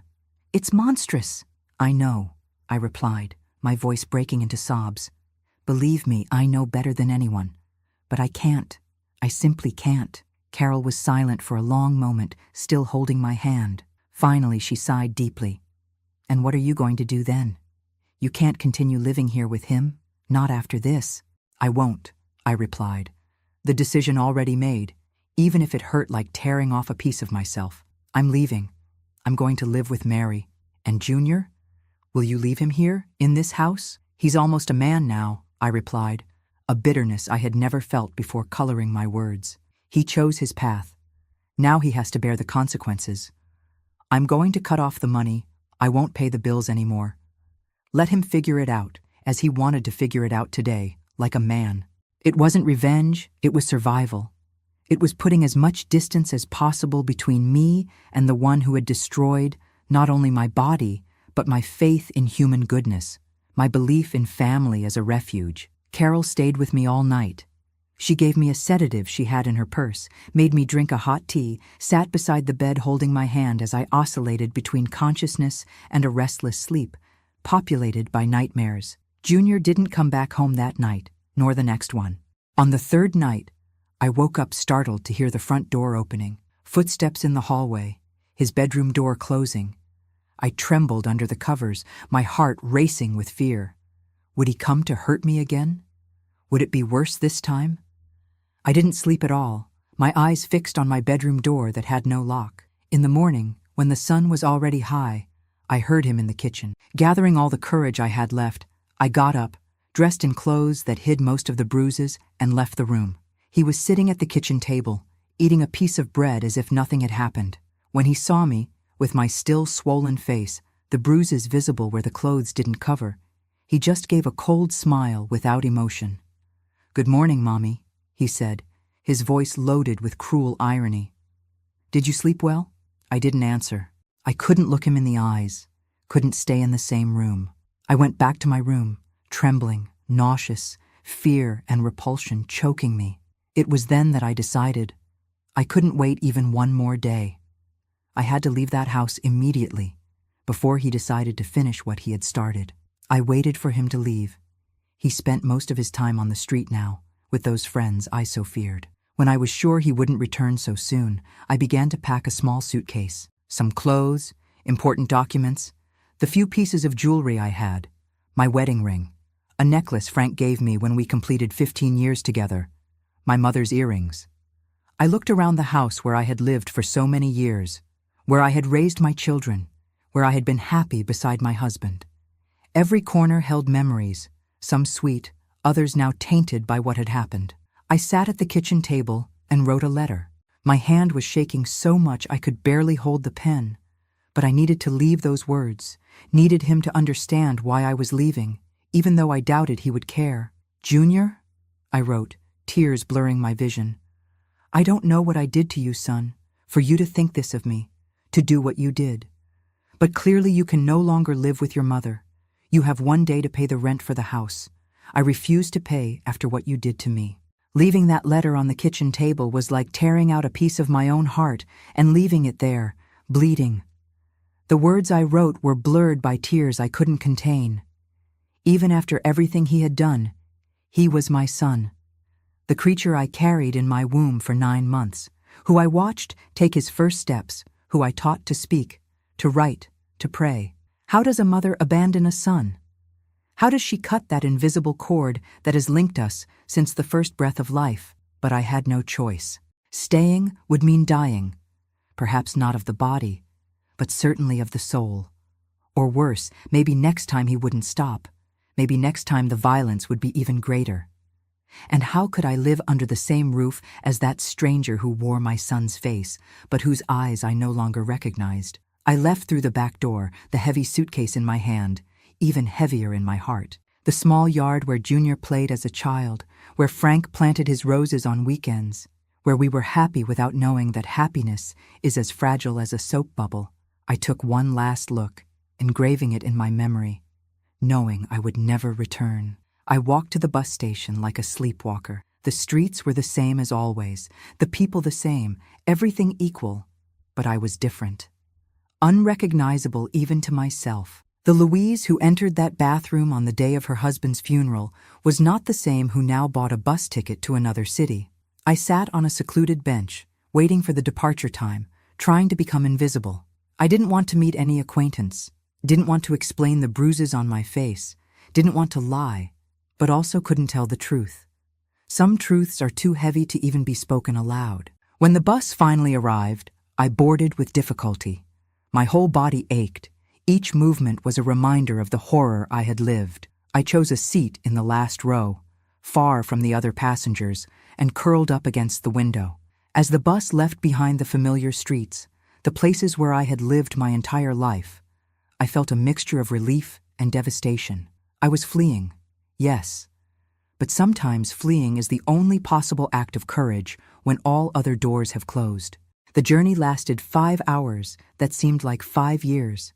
It's monstrous." "I know," I replied, my voice breaking into sobs. "Believe me, I know better than anyone. But I can't. I simply can't." Carol was silent for a long moment, still holding my hand. Finally, she sighed deeply. "And what are you going to do then? You can't continue living here with him, not after this." "I won't," I replied, the decision already made, even if it hurt like tearing off a piece of myself. "I'm leaving. I'm going to live with Mary. And Junior? Will you leave him here, in this house? He's almost a man now," I replied, a bitterness I had never felt before coloring my words. "He chose his path. Now he has to bear the consequences. I'm going to cut off the money. I won't pay the bills anymore. Let him figure it out, as he wanted to figure it out today, like a man." It wasn't revenge, it was survival. It was putting as much distance as possible between me and the one who had destroyed not only my body, but my faith in human goodness, my belief in family as a refuge. Carol stayed with me all night. She gave me a sedative she had in her purse, made me drink a hot tea, sat beside the bed holding my hand as I oscillated between consciousness and a restless sleep, populated by nightmares. Junior didn't come back home that night, nor the next one. On the third night, I woke up startled to hear the front door opening, footsteps in the hallway, his bedroom door closing. I trembled under the covers, my heart racing with fear. Would he come to hurt me again? Would it be worse this time? I didn't sleep at all, my eyes fixed on my bedroom door that had no lock. In the morning, when the sun was already high, I heard him in the kitchen. Gathering all the courage I had left, I got up, dressed in clothes that hid most of the bruises, and left the room. He was sitting at the kitchen table, eating a piece of bread as if nothing had happened. When he saw me, with my still swollen face, the bruises visible where the clothes didn't cover, he just gave a cold smile without emotion. "Good morning, Mommy," he said, his voice loaded with cruel irony. "Did you sleep well?" I didn't answer. I couldn't look him in the eyes, couldn't stay in the same room. I went back to my room, trembling, nauseous, fear and repulsion choking me. It was then that I decided I couldn't wait even one more day. I had to leave that house immediately, before he decided to finish what he had started. I waited for him to leave. He spent most of his time on the street now, with those friends I so feared. When I was sure he wouldn't return so soon, I began to pack a small suitcase, some clothes, important documents, the few pieces of jewelry I had, my wedding ring, a necklace Frank gave me when we completed 15 years together, my mother's earrings. I looked around the house where I had lived for so many years, where I had raised my children, where I had been happy beside my husband. Every corner held memories, some sweet, others now tainted by what had happened. I sat at the kitchen table and wrote a letter. My hand was shaking so much I could barely hold the pen, but I needed to leave those words, needed him to understand why I was leaving, even though I doubted he would care. "Junior," I wrote, tears blurring my vision. "I don't know what I did to you, son, for you to think this of me, to do what you did. But clearly you can no longer live with your mother. You have one day to pay the rent for the house. I refuse to pay after what you did to me." Leaving that letter on the kitchen table was like tearing out a piece of my own heart and leaving it there, bleeding. The words I wrote were blurred by tears I couldn't contain. Even after everything he had done, he was my son, the creature I carried in my womb for 9 months, who I watched take his first steps, who I taught to speak, to write, to pray. How does a mother abandon a son? How does she cut that invisible cord that has linked us since the first breath of life? But I had no choice. Staying would mean dying, perhaps not of the body, but certainly of the soul. Or worse, maybe next time he wouldn't stop. Maybe next time the violence would be even greater. And how could I live under the same roof as that stranger who wore my son's face, but whose eyes I no longer recognized? I left through the back door, the heavy suitcase in my hand, even heavier in my heart. The small yard where Junior played as a child, where Frank planted his roses on weekends, where we were happy without knowing that happiness is as fragile as a soap bubble. I took one last look, engraving it in my memory, knowing I would never return. I walked to the bus station like a sleepwalker. The streets were the same as always, the people the same, everything equal, but I was different. Unrecognizable even to myself. The Louise who entered that bathroom on the day of her husband's funeral was not the same who now bought a bus ticket to another city. I sat on a secluded bench, waiting for the departure time, trying to become invisible. I didn't want to meet any acquaintance, didn't want to explain the bruises on my face, didn't want to lie, but also couldn't tell the truth. Some truths are too heavy to even be spoken aloud. When the bus finally arrived, I boarded with difficulty. My whole body ached. Each movement was a reminder of the horror I had lived. I chose a seat in the last row, far from the other passengers, and curled up against the window. As the bus left behind the familiar streets, the places where I had lived my entire life, I felt a mixture of relief and devastation. I was fleeing, yes, but sometimes fleeing is the only possible act of courage when all other doors have closed. The journey lasted 5 hours that seemed like 5 years.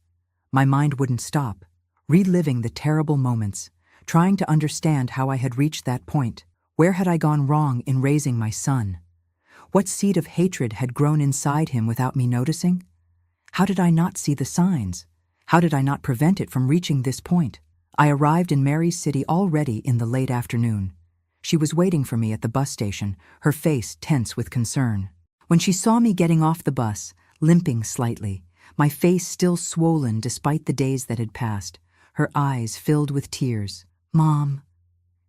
My mind wouldn't stop, reliving the terrible moments, trying to understand how I had reached that point. Where had I gone wrong in raising my son? What seed of hatred had grown inside him without me noticing? How did I not see the signs? How did I not prevent it from reaching this point? I arrived in Mary's city already in the late afternoon. She was waiting for me at the bus station, her face tense with concern. When she saw me getting off the bus, limping slightly, my face still swollen despite the days that had passed, her eyes filled with tears. "Mom,"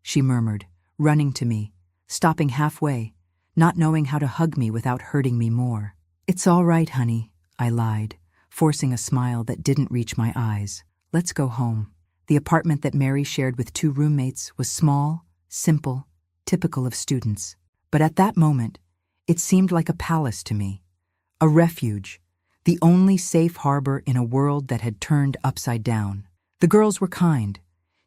she murmured, running to me, stopping halfway, not knowing how to hug me without hurting me more. "It's all right, honey," I lied, forcing a smile that didn't reach my eyes. "Let's go home." The apartment that Mary shared with 2 roommates was small, simple, typical of students. But at that moment, it seemed like a palace to me, a refuge, the only safe harbor in a world that had turned upside down. The girls were kind,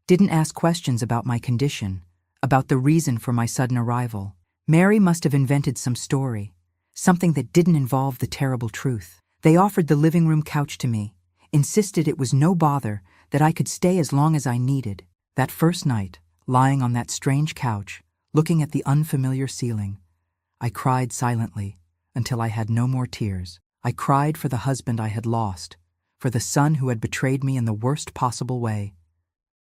didn't ask questions about my condition, about the reason for my sudden arrival. Mary must have invented some story, something that didn't involve the terrible truth. They offered the living room couch to me, insisted it was no bother, that I could stay as long as I needed. That first night, lying on that strange couch, looking at the unfamiliar ceiling, I cried silently until I had no more tears. I cried for the husband I had lost, for the son who had betrayed me in the worst possible way,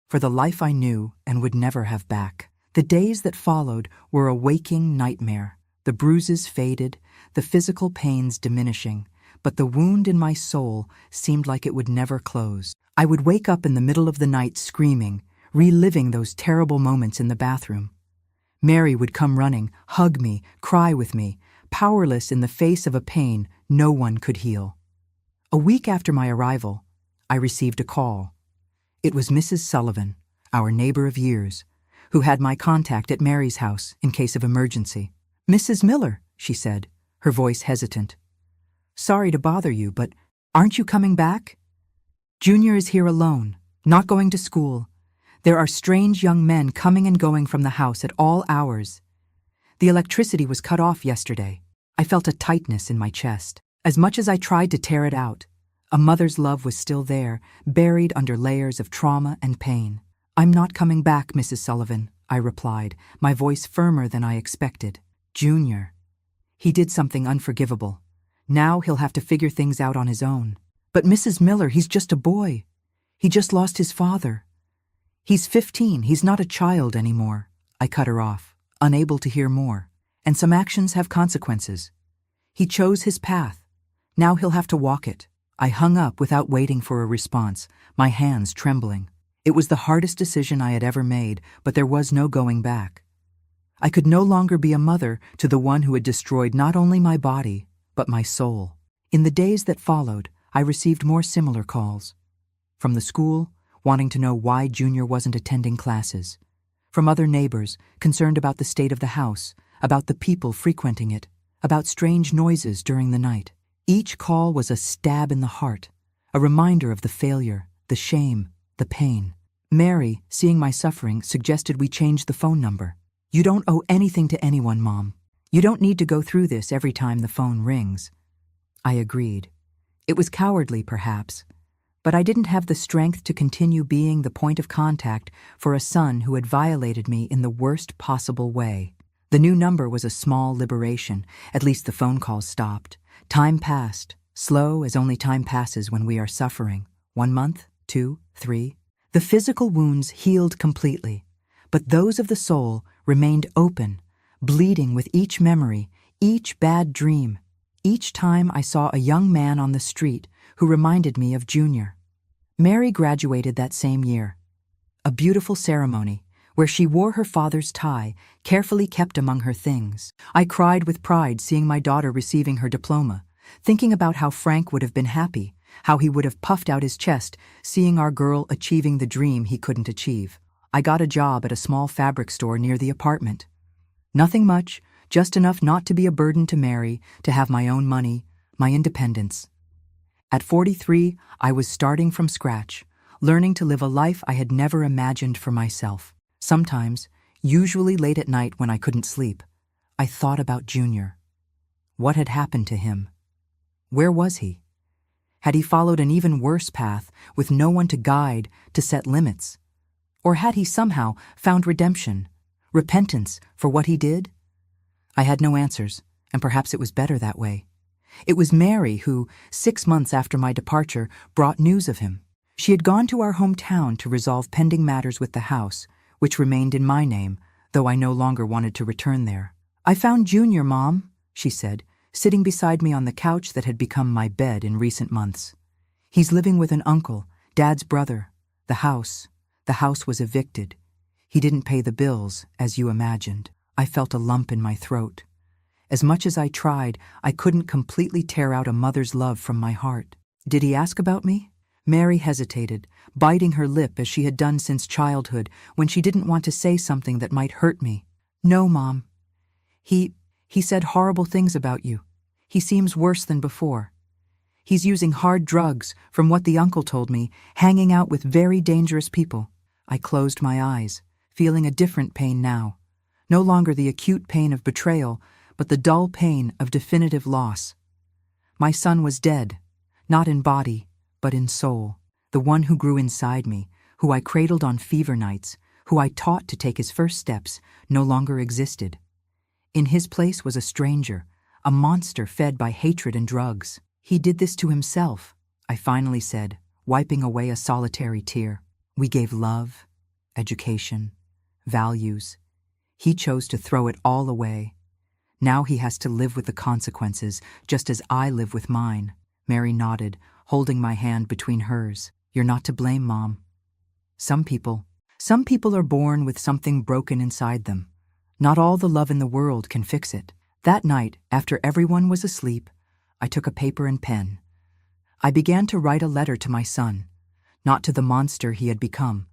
for the life I knew and would never have back. The days that followed were a waking nightmare. The bruises faded, the physical pains diminishing, but the wound in my soul seemed like it would never close. I would wake up in the middle of the night screaming, reliving those terrible moments in the bathroom. Mary would come running, hug me, cry with me, powerless in the face of a pain no one could heal. A week after my arrival, I received a call. It was Mrs. Sullivan, our neighbor of years, who had my contact at Mary's house in case of emergency. "Mrs. Miller," she said, her voice hesitant. "Sorry to bother you, but aren't you coming back? Junior is here alone, not going to school. There are strange young men coming and going from the house at all hours. The electricity was cut off yesterday." I felt a tightness in my chest. As much as I tried to tear it out, a mother's love was still there, buried under layers of trauma and pain. "I'm not coming back, Mrs. Sullivan," I replied, my voice firmer than I expected. "Junior. He did something unforgivable. Now he'll have to figure things out on his own." "But Mrs. Miller, he's just a boy. He just lost his father. He's 15, he's not a child anymore." I cut her off, unable to hear more. "And some actions have consequences. He chose his path. Now he'll have to walk it." I hung up without waiting for a response, my hands trembling. It was the hardest decision I had ever made, but there was no going back. I could no longer be a mother to the one who had destroyed not only my body, but my soul. In the days that followed, I received more similar calls. From the school, wanting to know why Junior wasn't attending classes. From other neighbors, concerned about the state of the house, about the people frequenting it, about strange noises during the night. Each call was a stab in the heart, a reminder of the failure, the shame, the pain. Mary, seeing my suffering, suggested we change the phone number. "You don't owe anything to anyone, Mom. You don't need to go through this every time the phone rings." I agreed. It was cowardly, perhaps, but I didn't have the strength to continue being the point of contact for a son who had violated me in the worst possible way. The new number was a small liberation. At least the phone calls stopped. Time passed, slow as only time passes when we are suffering. 1 month, 2, 3. The physical wounds healed completely, but those of the soul remained open, bleeding with each memory, each bad dream, each time I saw a young man on the street who reminded me of Junior. Mary graduated that same year. A beautiful ceremony, where she wore her father's tie, carefully kept among her things. I cried with pride seeing my daughter receiving her diploma, thinking about how Frank would have been happy, how he would have puffed out his chest, seeing our girl achieving the dream he couldn't achieve. I got a job at a small fabric store near the apartment. Nothing much, just enough not to be a burden to Mary, to have my own money, my independence. At 43, I was starting from scratch, learning to live a life I had never imagined for myself. Sometimes, usually late at night when I couldn't sleep, I thought about Junior. What had happened to him? Where was he? Had he followed an even worse path, with no one to guide, to set limits? Or had he somehow found redemption, repentance for what he did? I had no answers, and perhaps it was better that way. It was Mary who, 6 months after my departure, brought news of him. She had gone to our hometown to resolve pending matters with the house, which remained in my name, though I no longer wanted to return there. "I found Junior, Mom," she said, sitting beside me on the couch that had become my bed in recent months. "He's living with an uncle, Dad's brother. The house was evicted. He didn't pay the bills, as you imagined." I felt a lump in my throat. As much as I tried, I couldn't completely tear out a mother's love from my heart. "Did he ask about me?" Mary hesitated, biting her lip as she had done since childhood, when she didn't want to say something that might hurt me. "No, Mom. He said horrible things about you. He seems worse than before. He's using hard drugs, from what the uncle told me, hanging out with very dangerous people." I closed my eyes, feeling a different pain now. No longer the acute pain of betrayal, but the dull pain of definitive loss. My son was dead, not in body, but in soul. The one who grew inside me, who I cradled on fever nights, who I taught to take his first steps, no longer existed. In his place was a stranger, a monster fed by hatred and drugs. He did this to himself, I finally said, wiping away a solitary tear. We gave love, education, values. He chose to throw it all away. Now he has to live with the consequences, just as I live with mine. Mary nodded, holding my hand between hers. You're not to blame, Mom. Some people are born with something broken inside them. Not all the love in the world can fix it. That night, after everyone was asleep, I took a paper and pen. I began to write a letter to my son, not to the monster he had become,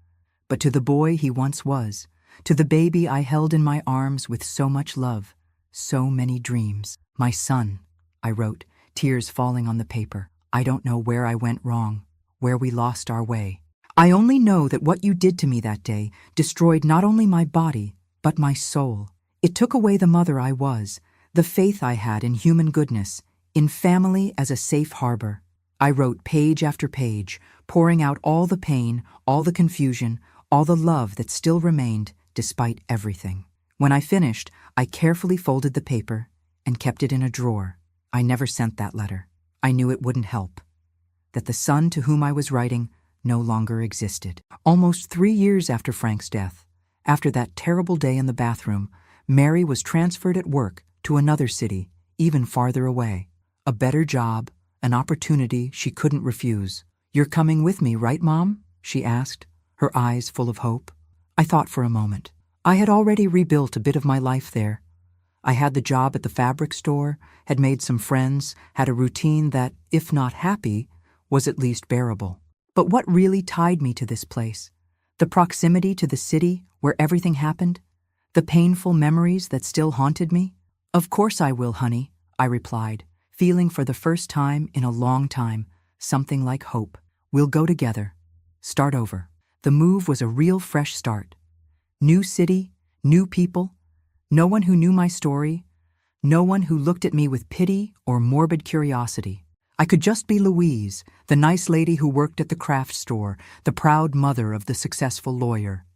but to the boy he once was, to the baby I held in my arms with so much love, so many dreams. My son, I wrote, tears falling on the paper. I don't know where I went wrong, where we lost our way. I only know that what you did to me that day destroyed not only my body, but my soul. It took away the mother I was, the faith I had in human goodness, in family as a safe harbor. I wrote page after page, pouring out all the pain, all the confusion, all the love that still remained despite everything. When I finished, I carefully folded the paper and kept it in a drawer. I never sent that letter. I knew it wouldn't help. That the son to whom I was writing no longer existed. Almost 3 years after Frank's death, after that terrible day in the bathroom, Mary was transferred at work to another city, even farther away. A better job, an opportunity she couldn't refuse. You're coming with me, right, Mom? She asked, her eyes full of hope. I thought for a moment. I had already rebuilt a bit of my life there. I had the job at the fabric store, had made some friends, had a routine that, if not happy, was at least bearable. But what really tied me to this place? The proximity to the city where everything happened? The painful memories that still haunted me? Of course I will, honey, I replied, feeling for the first time in a long time something like hope. We'll go together. Start over. The move was a real fresh start. New city, new people, no one who knew my story, no one who looked at me with pity or morbid curiosity. I could just be Louise, the nice lady who worked at the craft store, the proud mother of the successful lawyer.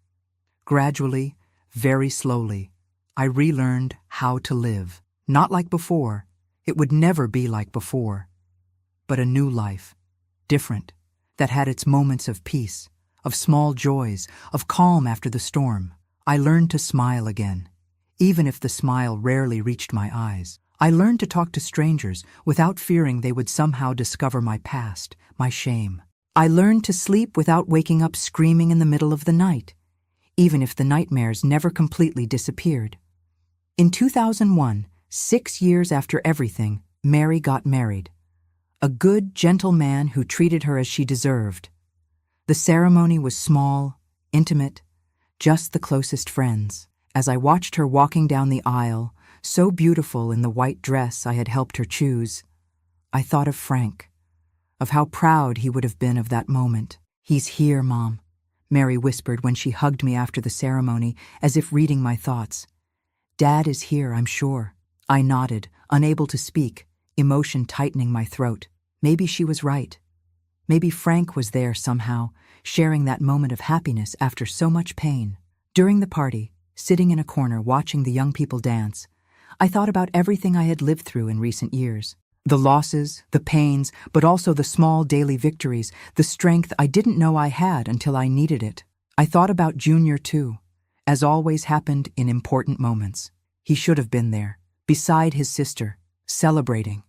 Gradually, very slowly, I relearned how to live. Not like before. It would never be like before. But a new life, different, that had its moments of peace, of small joys, of calm after the storm. I learned to smile again, even if the smile rarely reached my eyes. I learned to talk to strangers without fearing they would somehow discover my past, my shame. I learned to sleep without waking up screaming in the middle of the night, even if the nightmares never completely disappeared. In 2001, 6 years after everything, Mary got married. A good, gentle man who treated her as she deserved. The ceremony was small, intimate, just the closest friends. As I watched her walking down the aisle, so beautiful in the white dress I had helped her choose, I thought of Frank, of how proud he would have been of that moment. He's here, Mom, Mary whispered when she hugged me after the ceremony, as if reading my thoughts. Dad is here, I'm sure. I nodded, unable to speak, emotion tightening my throat. Maybe she was right. Maybe Frank was there somehow, sharing that moment of happiness after so much pain. During the party, sitting in a corner watching the young people dance, I thought about everything I had lived through in recent years. The losses, the pains, but also the small daily victories, the strength I didn't know I had until I needed it. I thought about Junior too, as always happened in important moments. He should have been there, beside his sister, celebrating.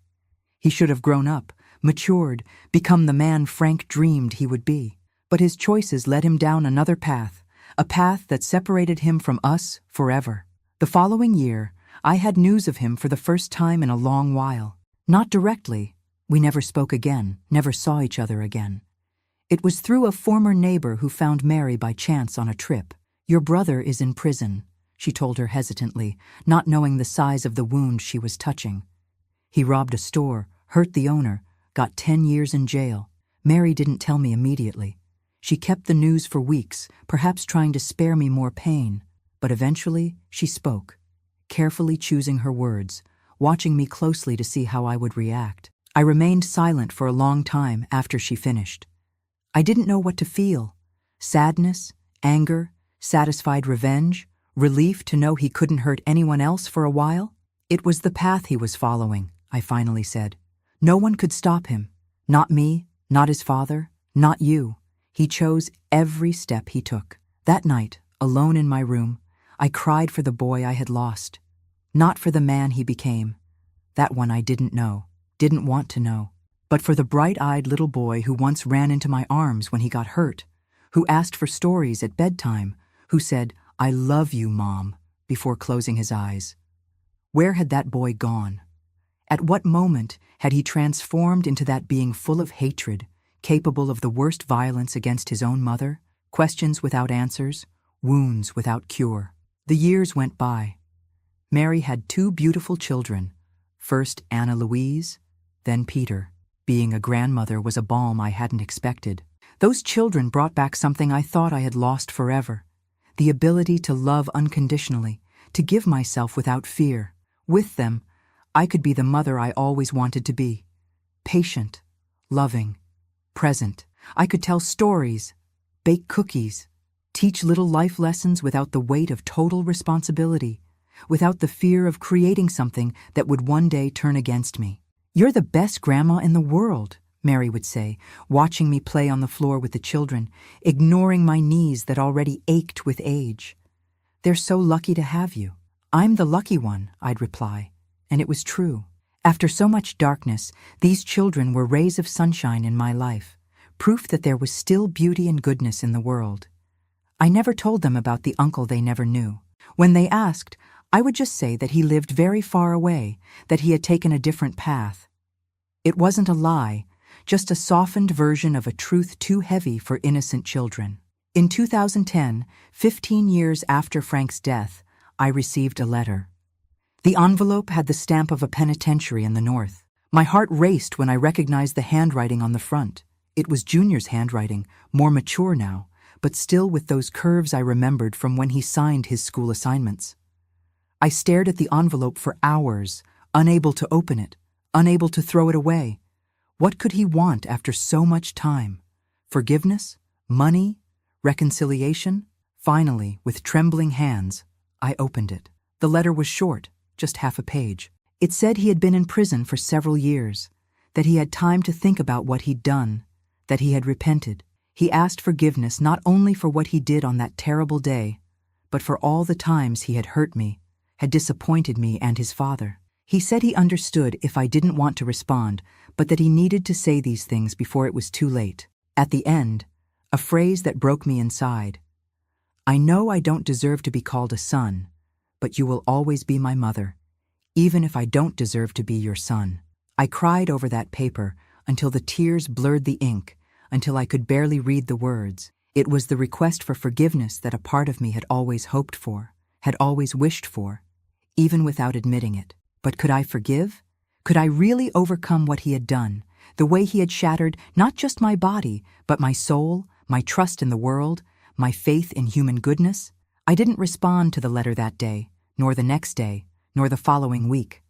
He should have grown up, matured, become the man Frank dreamed he would be. But his choices led him down another path, a path that separated him from us forever. The following year, I had news of him for the first time in a long while. Not directly. We never spoke again, never saw each other again. It was through a former neighbor who found Mary by chance on a trip. Your brother is in prison, she told her hesitantly, not knowing the size of the wound she was touching. He robbed a store, hurt the owner, got 10 years in jail. Mary didn't tell me immediately. She kept the news for weeks, perhaps trying to spare me more pain. But eventually, she spoke, carefully choosing her words, watching me closely to see how I would react. I remained silent for a long time after she finished. I didn't know what to feel. Sadness, anger, satisfied revenge, relief to know he couldn't hurt anyone else for a while? It was the path he was following, I finally said. No one could stop him. Not me, not his father, not you. He chose every step he took. That night, alone in my room, I cried for the boy I had lost. Not for the man he became. That one I didn't know, didn't want to know. But for the bright-eyed little boy who once ran into my arms when he got hurt, who asked for stories at bedtime, who said, "I love you, Mom," before closing his eyes. Where had that boy gone? At what moment had he transformed into that being full of hatred, capable of the worst violence against his own mother, questions without answers, wounds without cure? The years went by. Mary had 2 beautiful children, first Anna Louise, then Peter. Being a grandmother was a balm I hadn't expected. Those children brought back something I thought I had lost forever, the ability to love unconditionally, to give myself without fear. With them, I could be the mother I always wanted to be. Patient, loving, present. I could tell stories, bake cookies, teach little life lessons without the weight of total responsibility, without the fear of creating something that would one day turn against me. "You're the best grandma in the world," Mary would say, watching me play on the floor with the children, ignoring my knees that already ached with age. "They're so lucky to have you." "I'm the lucky one," I'd reply, and it was true. After so much darkness, these children were rays of sunshine in my life, proof that there was still beauty and goodness in the world. I never told them about the uncle they never knew. When they asked, I would just say that he lived very far away, that he had taken a different path. It wasn't a lie, just a softened version of a truth too heavy for innocent children. In 2010, 15 years after Frank's death, I received a letter. The envelope had the stamp of a penitentiary in the North. My heart raced when I recognized the handwriting on the front. It was Junior's handwriting, more mature now, but still with those curves I remembered from when he signed his school assignments. I stared at the envelope for hours, unable to open it, unable to throw it away. What could he want after so much time? Forgiveness? Money? Reconciliation? Finally, with trembling hands, I opened it. The letter was short, just half a page. It said he had been in prison for several years, that he had time to think about what he'd done, that he had repented. He asked forgiveness not only for what he did on that terrible day, but for all the times he had hurt me, had disappointed me and his father. He said he understood if I didn't want to respond, but that he needed to say these things before it was too late. At the end, a phrase that broke me inside. "I know I don't deserve to be called a son, but you will always be my mother, even if I don't deserve to be your son." I cried over that paper until the tears blurred the ink, until I could barely read the words. It was the request for forgiveness that a part of me had always hoped for, had always wished for, even without admitting it. But could I forgive? Could I really overcome what he had done, the way he had shattered not just my body, but my soul, my trust in the world, my faith in human goodness? I didn't respond to the letter that day, nor the next day, nor the following week.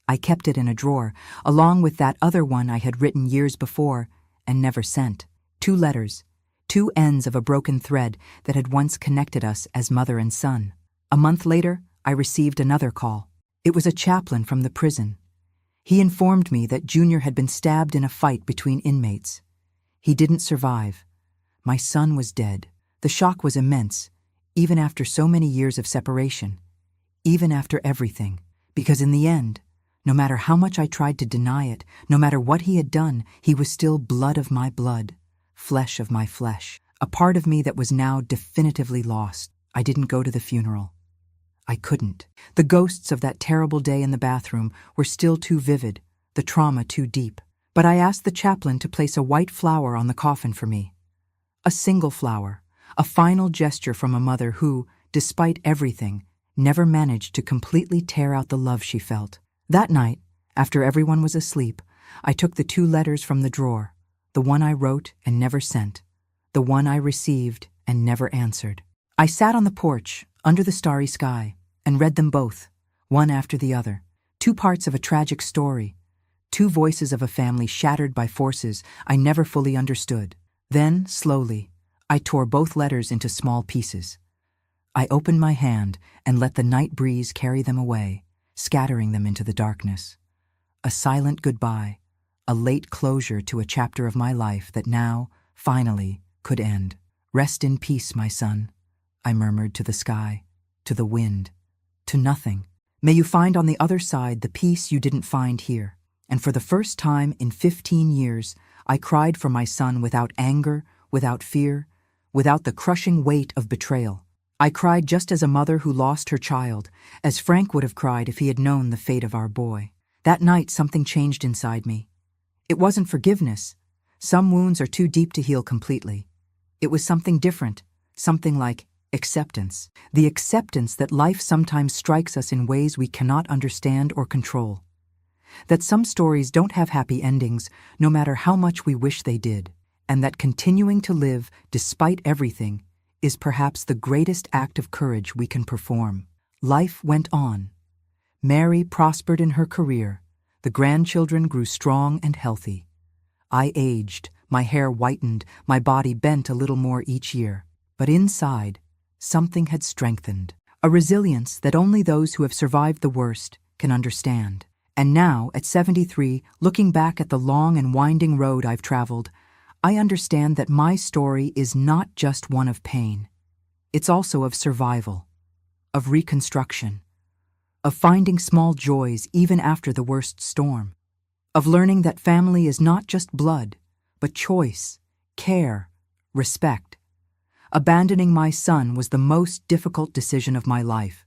I kept it in a drawer, along with that other one I had written years before and never sent. 2 letters, 2 ends of a broken thread that had once connected us as mother and son. A month later, I received another call. It was a chaplain from the prison. He informed me that Junior had been stabbed in a fight between inmates. He didn't survive. My son was dead. The shock was immense, even after so many years of separation, even after everything, because in the end, no matter how much I tried to deny it, no matter what he had done, he was still blood of my blood, flesh of my flesh, a part of me that was now definitively lost. I didn't go to the funeral. I couldn't. The ghosts of that terrible day in the bathroom were still too vivid, the trauma too deep. But I asked the chaplain to place a white flower on the coffin for me. A single flower, a final gesture from a mother who, despite everything, never managed to completely tear out the love she felt. That night, after everyone was asleep, I took the 2 letters from the drawer, the one I wrote and never sent, the one I received and never answered. I sat on the porch, under the starry sky, and read them both, one after the other. 2 parts of a tragic story, Two voices of a family shattered by forces I never fully understood. Then, slowly, I tore both letters into small pieces. I opened my hand and let the night breeze carry them away, scattering them into the darkness. A silent goodbye, a late closure to a chapter of my life that now, finally, could end. "Rest in peace, my son," I murmured to the sky, to the wind, to nothing. "May you find on the other side the peace you didn't find here." And for the first time in 15 years, I cried for my son without anger, without fear, without the crushing weight of betrayal. I cried just as a mother who lost her child, as Frank would have cried if he had known the fate of our boy. That night something changed inside me. It wasn't forgiveness. Some wounds are too deep to heal completely. It was something different, something like acceptance. The acceptance that life sometimes strikes us in ways we cannot understand or control. That some stories don't have happy endings, no matter how much we wish they did. And that continuing to live, despite everything, is perhaps the greatest act of courage we can perform. Life went on. Mary prospered in her career. The grandchildren grew strong and healthy. I aged, my hair whitened, my body bent a little more each year. But inside, something had strengthened. A resilience that only those who have survived the worst can understand. And now, at 73, looking back at the long and winding road I've traveled, I understand that my story is not just one of pain. It's also of survival, of reconstruction, of finding small joys even after the worst storm, of learning that family is not just blood, but choice, care, respect. Abandoning my son was the most difficult decision of my life,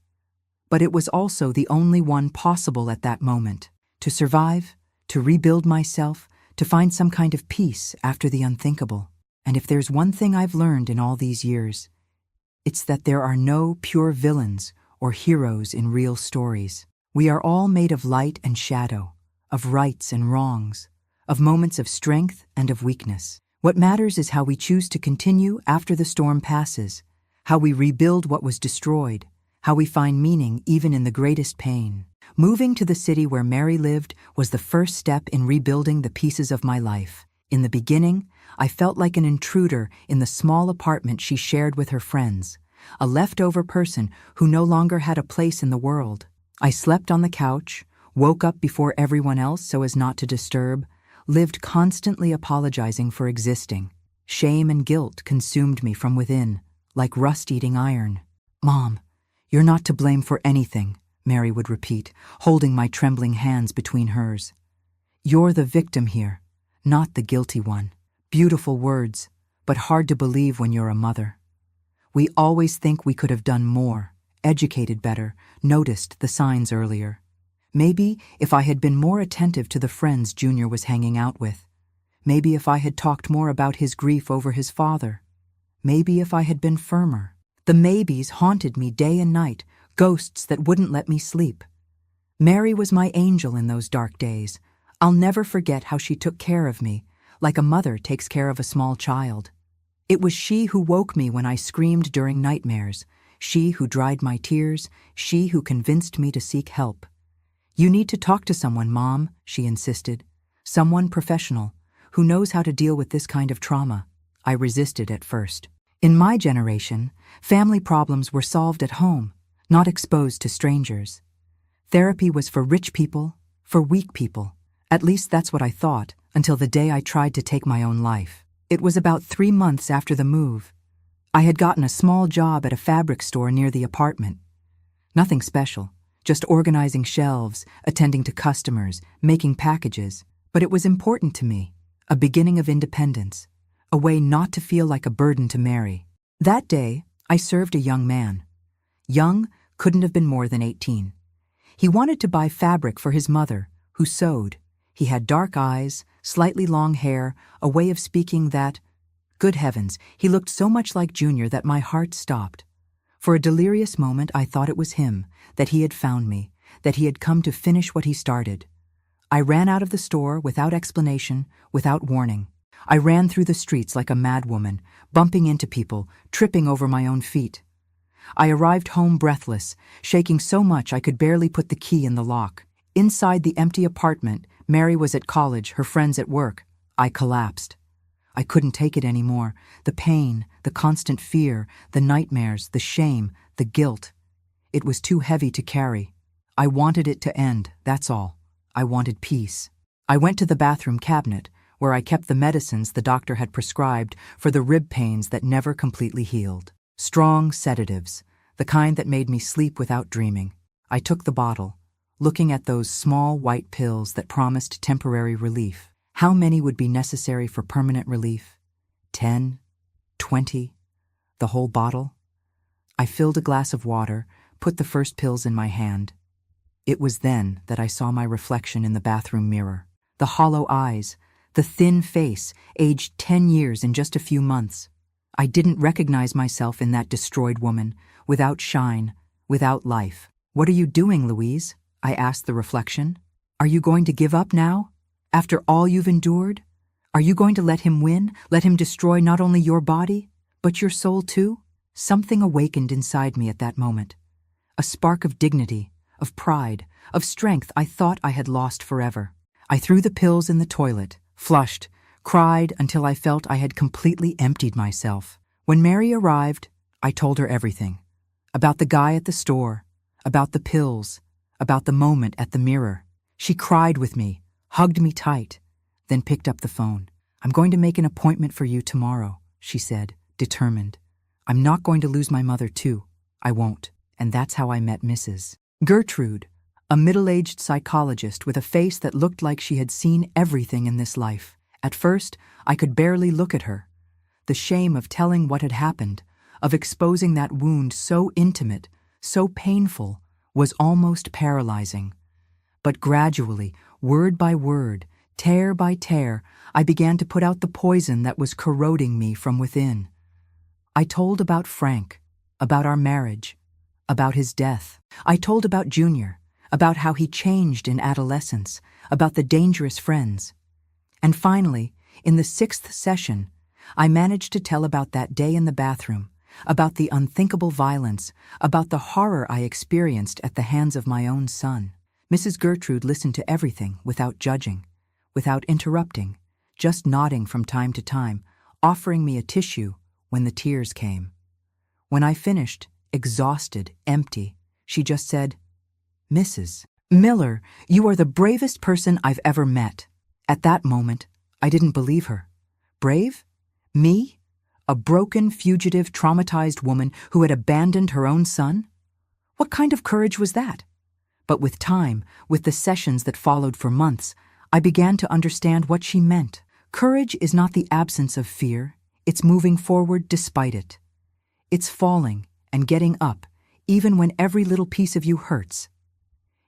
but it was also the only one possible at that moment. To survive, to rebuild myself, to find some kind of peace after the unthinkable. And if there's one thing I've learned in all these years, it's that there are no pure villains or heroes in real stories. We are all made of light and shadow, of rights and wrongs, of moments of strength and of weakness. What matters is how we choose to continue after the storm passes, how we rebuild what was destroyed, how we find meaning even in the greatest pain. Moving to the city where Mary lived was the first step in rebuilding the pieces of my life. In the beginning, I felt like an intruder in the small apartment she shared with her friends, a leftover person who no longer had a place in the world. I slept on the couch, woke up before everyone else so as not to disturb, lived constantly apologizing for existing. Shame and guilt consumed me from within, like rust-eating iron. "Mom, you're not to blame for anything," Mary would repeat, holding my trembling hands between hers. "You're the victim here, not the guilty one." Beautiful words, but hard to believe when you're a mother. We always think we could have done more, educated better, noticed the signs earlier. Maybe if I had been more attentive to the friends Junior was hanging out with. Maybe if I had talked more about his grief over his father. Maybe if I had been firmer. The maybes haunted me day and night, ghosts that wouldn't let me sleep. Mary was my angel in those dark days. I'll never forget how she took care of me, like a mother takes care of a small child. It was she who woke me when I screamed during nightmares, she who dried my tears, she who convinced me to seek help. "You need to talk to someone, Mom," she insisted. "Someone professional, who knows how to deal with this kind of trauma." I resisted at first. In my generation, family problems were solved at home, not exposed to strangers. Therapy was for rich people, for weak people. At least that's what I thought, until the day I tried to take my own life. It was about 3 months after the move. I had gotten a small job at a fabric store near the apartment. Nothing special, just organizing shelves, attending to customers, making packages. But it was important to me, a beginning of independence, a way not to feel like a burden to Mary. That day, I served a young man. Young couldn't have been more than 18. He wanted to buy fabric for his mother, who sewed. He had dark eyes, slightly long hair, a way of speaking that, good heavens, he looked so much like Junior that my heart stopped. For a delirious moment I thought it was him, that he had found me, that he had come to finish what he started. I ran out of the store without explanation, without warning. I ran through the streets like a madwoman, bumping into people, tripping over my own feet. I arrived home breathless, shaking so much I could barely put the key in the lock. Inside the empty apartment, Mary was at college, her friends at work. I collapsed. I couldn't take it anymore. The pain, the constant fear, the nightmares, the shame, the guilt. It was too heavy to carry. I wanted it to end, that's all. I wanted peace. I went to the bathroom cabinet, where I kept the medicines the doctor had prescribed for the rib pains that never completely healed. Strong sedatives, the kind that made me sleep without dreaming. I took the bottle, looking at those small white pills that promised temporary relief. How many would be necessary for permanent relief? 10? 20? The whole bottle? I filled a glass of water, put the first pills in my hand. It was then that I saw my reflection in the bathroom mirror. The hollow eyes, the thin face, aged 10 years in just a few months. I didn't recognize myself in that destroyed woman, without shine, without life. "What are you doing, Louise?" I asked the reflection. "Are you going to give up now? After all you've endured? Are you going to let him win, let him destroy not only your body, but your soul too?" Something awakened inside me at that moment. A spark of dignity, of pride, of strength I thought I had lost forever. I threw the pills in the toilet, flushed, cried until I felt I had completely emptied myself. When Mary arrived, I told her everything. About the guy at the store, about the pills, about the moment at the mirror. She cried with me, hugged me tight, then picked up the phone. "I'm going to make an appointment for you tomorrow," she said, determined. "I'm not going to lose my mother too. I won't." And that's how I met Mrs. Gertrude, a middle-aged psychologist with a face that looked like she had seen everything in this life. At first, I could barely look at her. The shame of telling what had happened, of exposing that wound so intimate, so painful, was almost paralyzing. But gradually, word by word, tear by tear, I began to put out the poison that was corroding me from within. I told about Frank, about our marriage, about his death. I told about Junior, about how he changed in adolescence, about the dangerous friends. And finally, in the 6th session, I managed to tell about that day in the bathroom, about the unthinkable violence, about the horror I experienced at the hands of my own son. Mrs. Gertrude listened to everything without judging, without interrupting, just nodding from time to time, offering me a tissue when the tears came. When I finished, exhausted, empty, she just said, "Mrs. Miller, you are the bravest person I've ever met." At that moment, I didn't believe her. Brave? Me? A broken, fugitive, traumatized woman who had abandoned her own son? What kind of courage was that? But with time, with the sessions that followed for months, I began to understand what she meant. Courage is not the absence of fear, it's moving forward despite it. It's falling and getting up, even when every little piece of you hurts.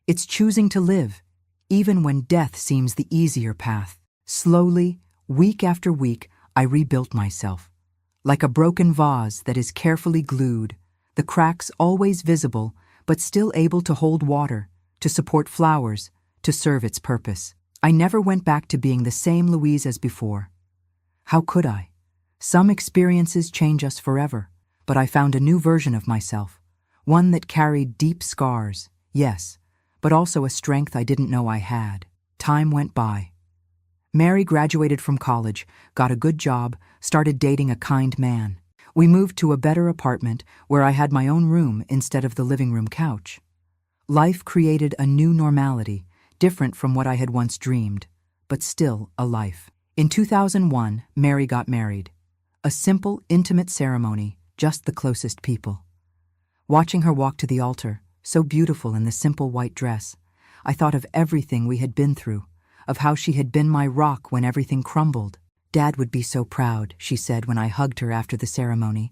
It's choosing to live, even when death seems the easier path. Slowly, week after week, I rebuilt myself. Like a broken vase that is carefully glued, the cracks always visible, but still able to hold water, to support flowers, to serve its purpose. I never went back to being the same Louise as before. How could I? Some experiences change us forever, but I found a new version of myself, one that carried deep scars, yes, but also a strength I didn't know I had. Time went by. Mary graduated from college, got a good job, started dating a kind man. We moved to a better apartment where I had my own room instead of the living room couch. Life created a new normality, different from what I had once dreamed, but still a life. In 2001, Mary got married. A simple, intimate ceremony, just the closest people. Watching her walk to the altar, so beautiful in the simple white dress, I thought of everything we had been through, of how she had been my rock when everything crumbled. "Dad would be so proud," she said when I hugged her after the ceremony.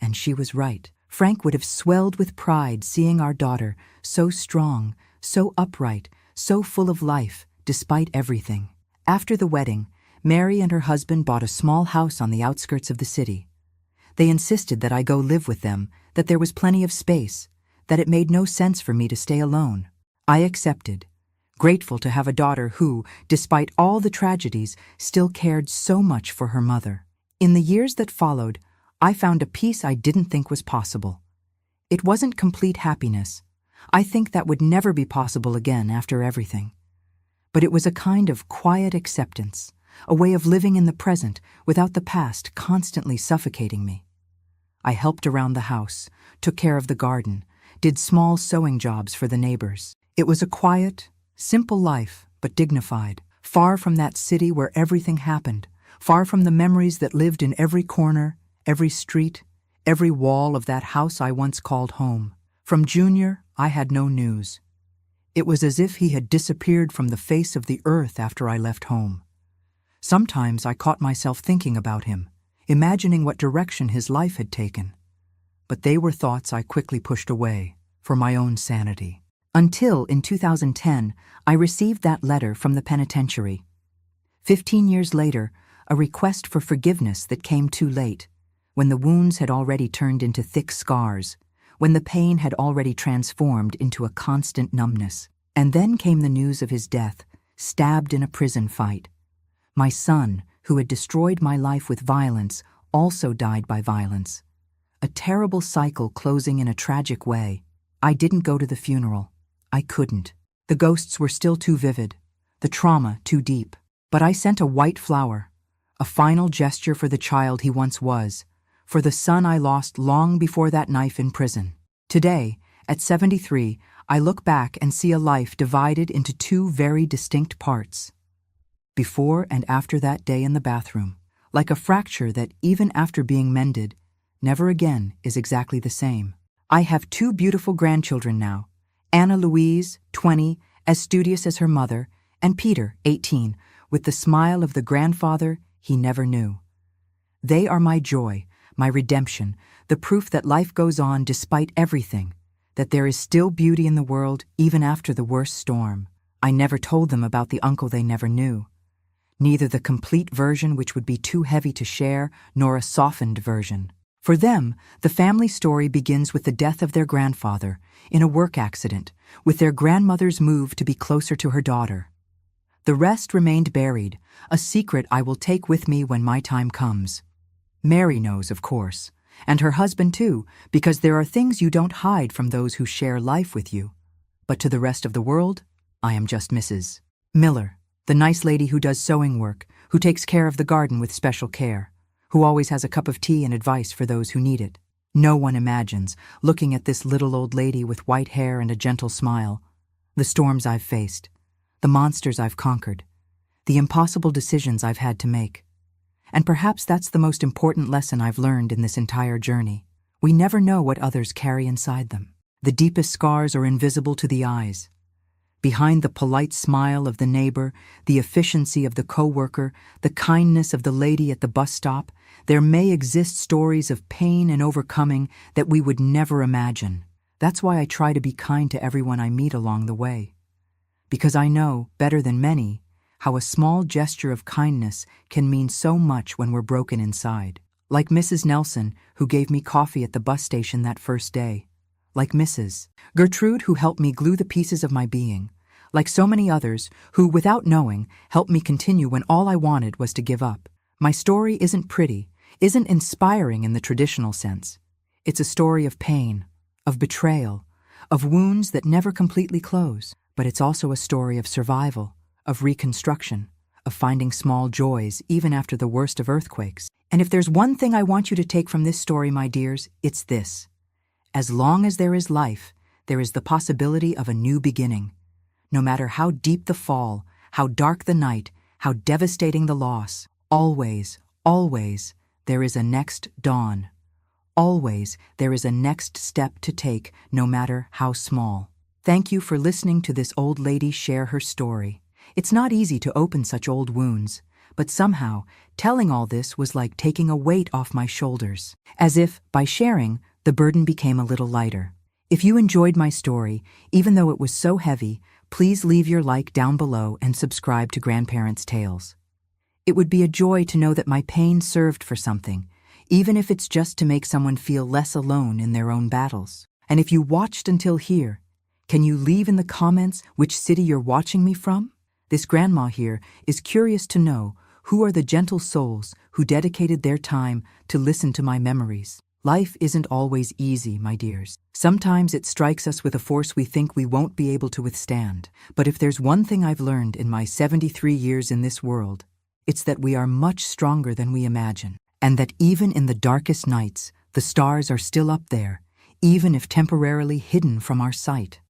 And she was right. Frank would have swelled with pride seeing our daughter, so strong, so upright, so full of life, despite everything. After the wedding, Mary and her husband bought a small house on the outskirts of the city. They insisted that I go live with them, that there was plenty of space, that it made no sense for me to stay alone. I accepted, grateful to have a daughter who, despite all the tragedies, still cared so much for her mother. In the years that followed, I found a peace I didn't think was possible. It wasn't complete happiness. I think that would never be possible again after everything. but it was a kind of quiet acceptance, a way of living in the present without the past constantly suffocating me. I helped around the house, took care of the garden, did small sewing jobs for the neighbors. It was a quiet, simple life, but dignified, far from that city where everything happened, far from the memories that lived in every corner, every street, every wall of that house I once called home. From Junior, I had no news. It was as if he had disappeared from the face of the earth after I left home. Sometimes I caught myself thinking about him, imagining what direction his life had taken. But they were thoughts I quickly pushed away, for my own sanity. Until, in 2010, I received that letter from the penitentiary. 15 years later, a request for forgiveness that came too late, when the wounds had already turned into thick scars, when the pain had already transformed into a constant numbness. And then came the news of his death, stabbed in a prison fight. My son, who had destroyed my life with violence, also died by violence. A terrible cycle closing in a tragic way. I didn't go to the funeral. I couldn't. The ghosts were still too vivid, the trauma too deep. But I sent a white flower, a final gesture for the child he once was, for the son I lost long before that knife in prison. Today, at 73, I look back and see a life divided into two very distinct parts. Before and after that day in the bathroom, like a fracture that, even after being mended, never again is exactly the same. I have two beautiful grandchildren now, Anna Louise, 20, as studious as her mother, and Peter, 18, with the smile of the grandfather he never knew. They are my joy, my redemption, the proof that life goes on despite everything, that there is still beauty in the world even after the worst storm. I never told them about the uncle they never knew. Neither the complete version, which would be too heavy to share, nor a softened version. For them, the family story begins with the death of their grandfather, in a work accident, with their grandmother's move to be closer to her daughter. The rest remained buried, a secret I will take with me when my time comes. Mary knows, of course, and her husband too, because there are things you don't hide from those who share life with you. But to the rest of the world, I am just Mrs. Miller, the nice lady who does sewing work, who takes care of the garden with special care, who always has a cup of tea and advice for those who need it. No one imagines, looking at this little old lady with white hair and a gentle smile, the storms I've faced, the monsters I've conquered, the impossible decisions I've had to make. And perhaps that's the most important lesson I've learned in this entire journey. We never know what others carry inside them. The deepest scars are invisible to the eyes. Behind the polite smile of the neighbor, the efficiency of the coworker, the kindness of the lady at the bus stop, there may exist stories of pain and overcoming that we would never imagine. That's why I try to be kind to everyone I meet along the way. Because I know, better than many, how a small gesture of kindness can mean so much when we're broken inside. Like Mrs. Nelson, who gave me coffee at the bus station that first day. Like Mrs. Gertrude, who helped me glue the pieces of my being. Like so many others who, without knowing, helped me continue when all I wanted was to give up. My story isn't pretty, isn't inspiring in the traditional sense. It's a story of pain, of betrayal, of wounds that never completely close. But it's also a story of survival, of reconstruction, of finding small joys even after the worst of earthquakes. And if there's one thing I want you to take from this story, my dears, it's this. As long as there is life, there is the possibility of a new beginning. No matter how deep the fall, how dark the night, how devastating the loss, always, always, there is a next dawn. Always, there is a next step to take, no matter how small. Thank you for listening to this old lady share her story. It's not easy to open such old wounds, but somehow, telling all this was like taking a weight off my shoulders, as if, by sharing, the burden became a little lighter. If you enjoyed my story, even though it was so heavy, please leave your like down below and subscribe to Grandparents' Tales. It would be a joy to know that my pain served for something, even if it's just to make someone feel less alone in their own battles. And if you watched until here, can you leave in the comments which city you're watching me from? This grandma here is curious to know who are the gentle souls who dedicated their time to listen to my memories. Life isn't always easy, my dears. Sometimes it strikes us with a force we think we won't be able to withstand. But if there's one thing I've learned in my 73 years in this world, it's that we are much stronger than we imagine. And that even in the darkest nights, the stars are still up there, even if temporarily hidden from our sight.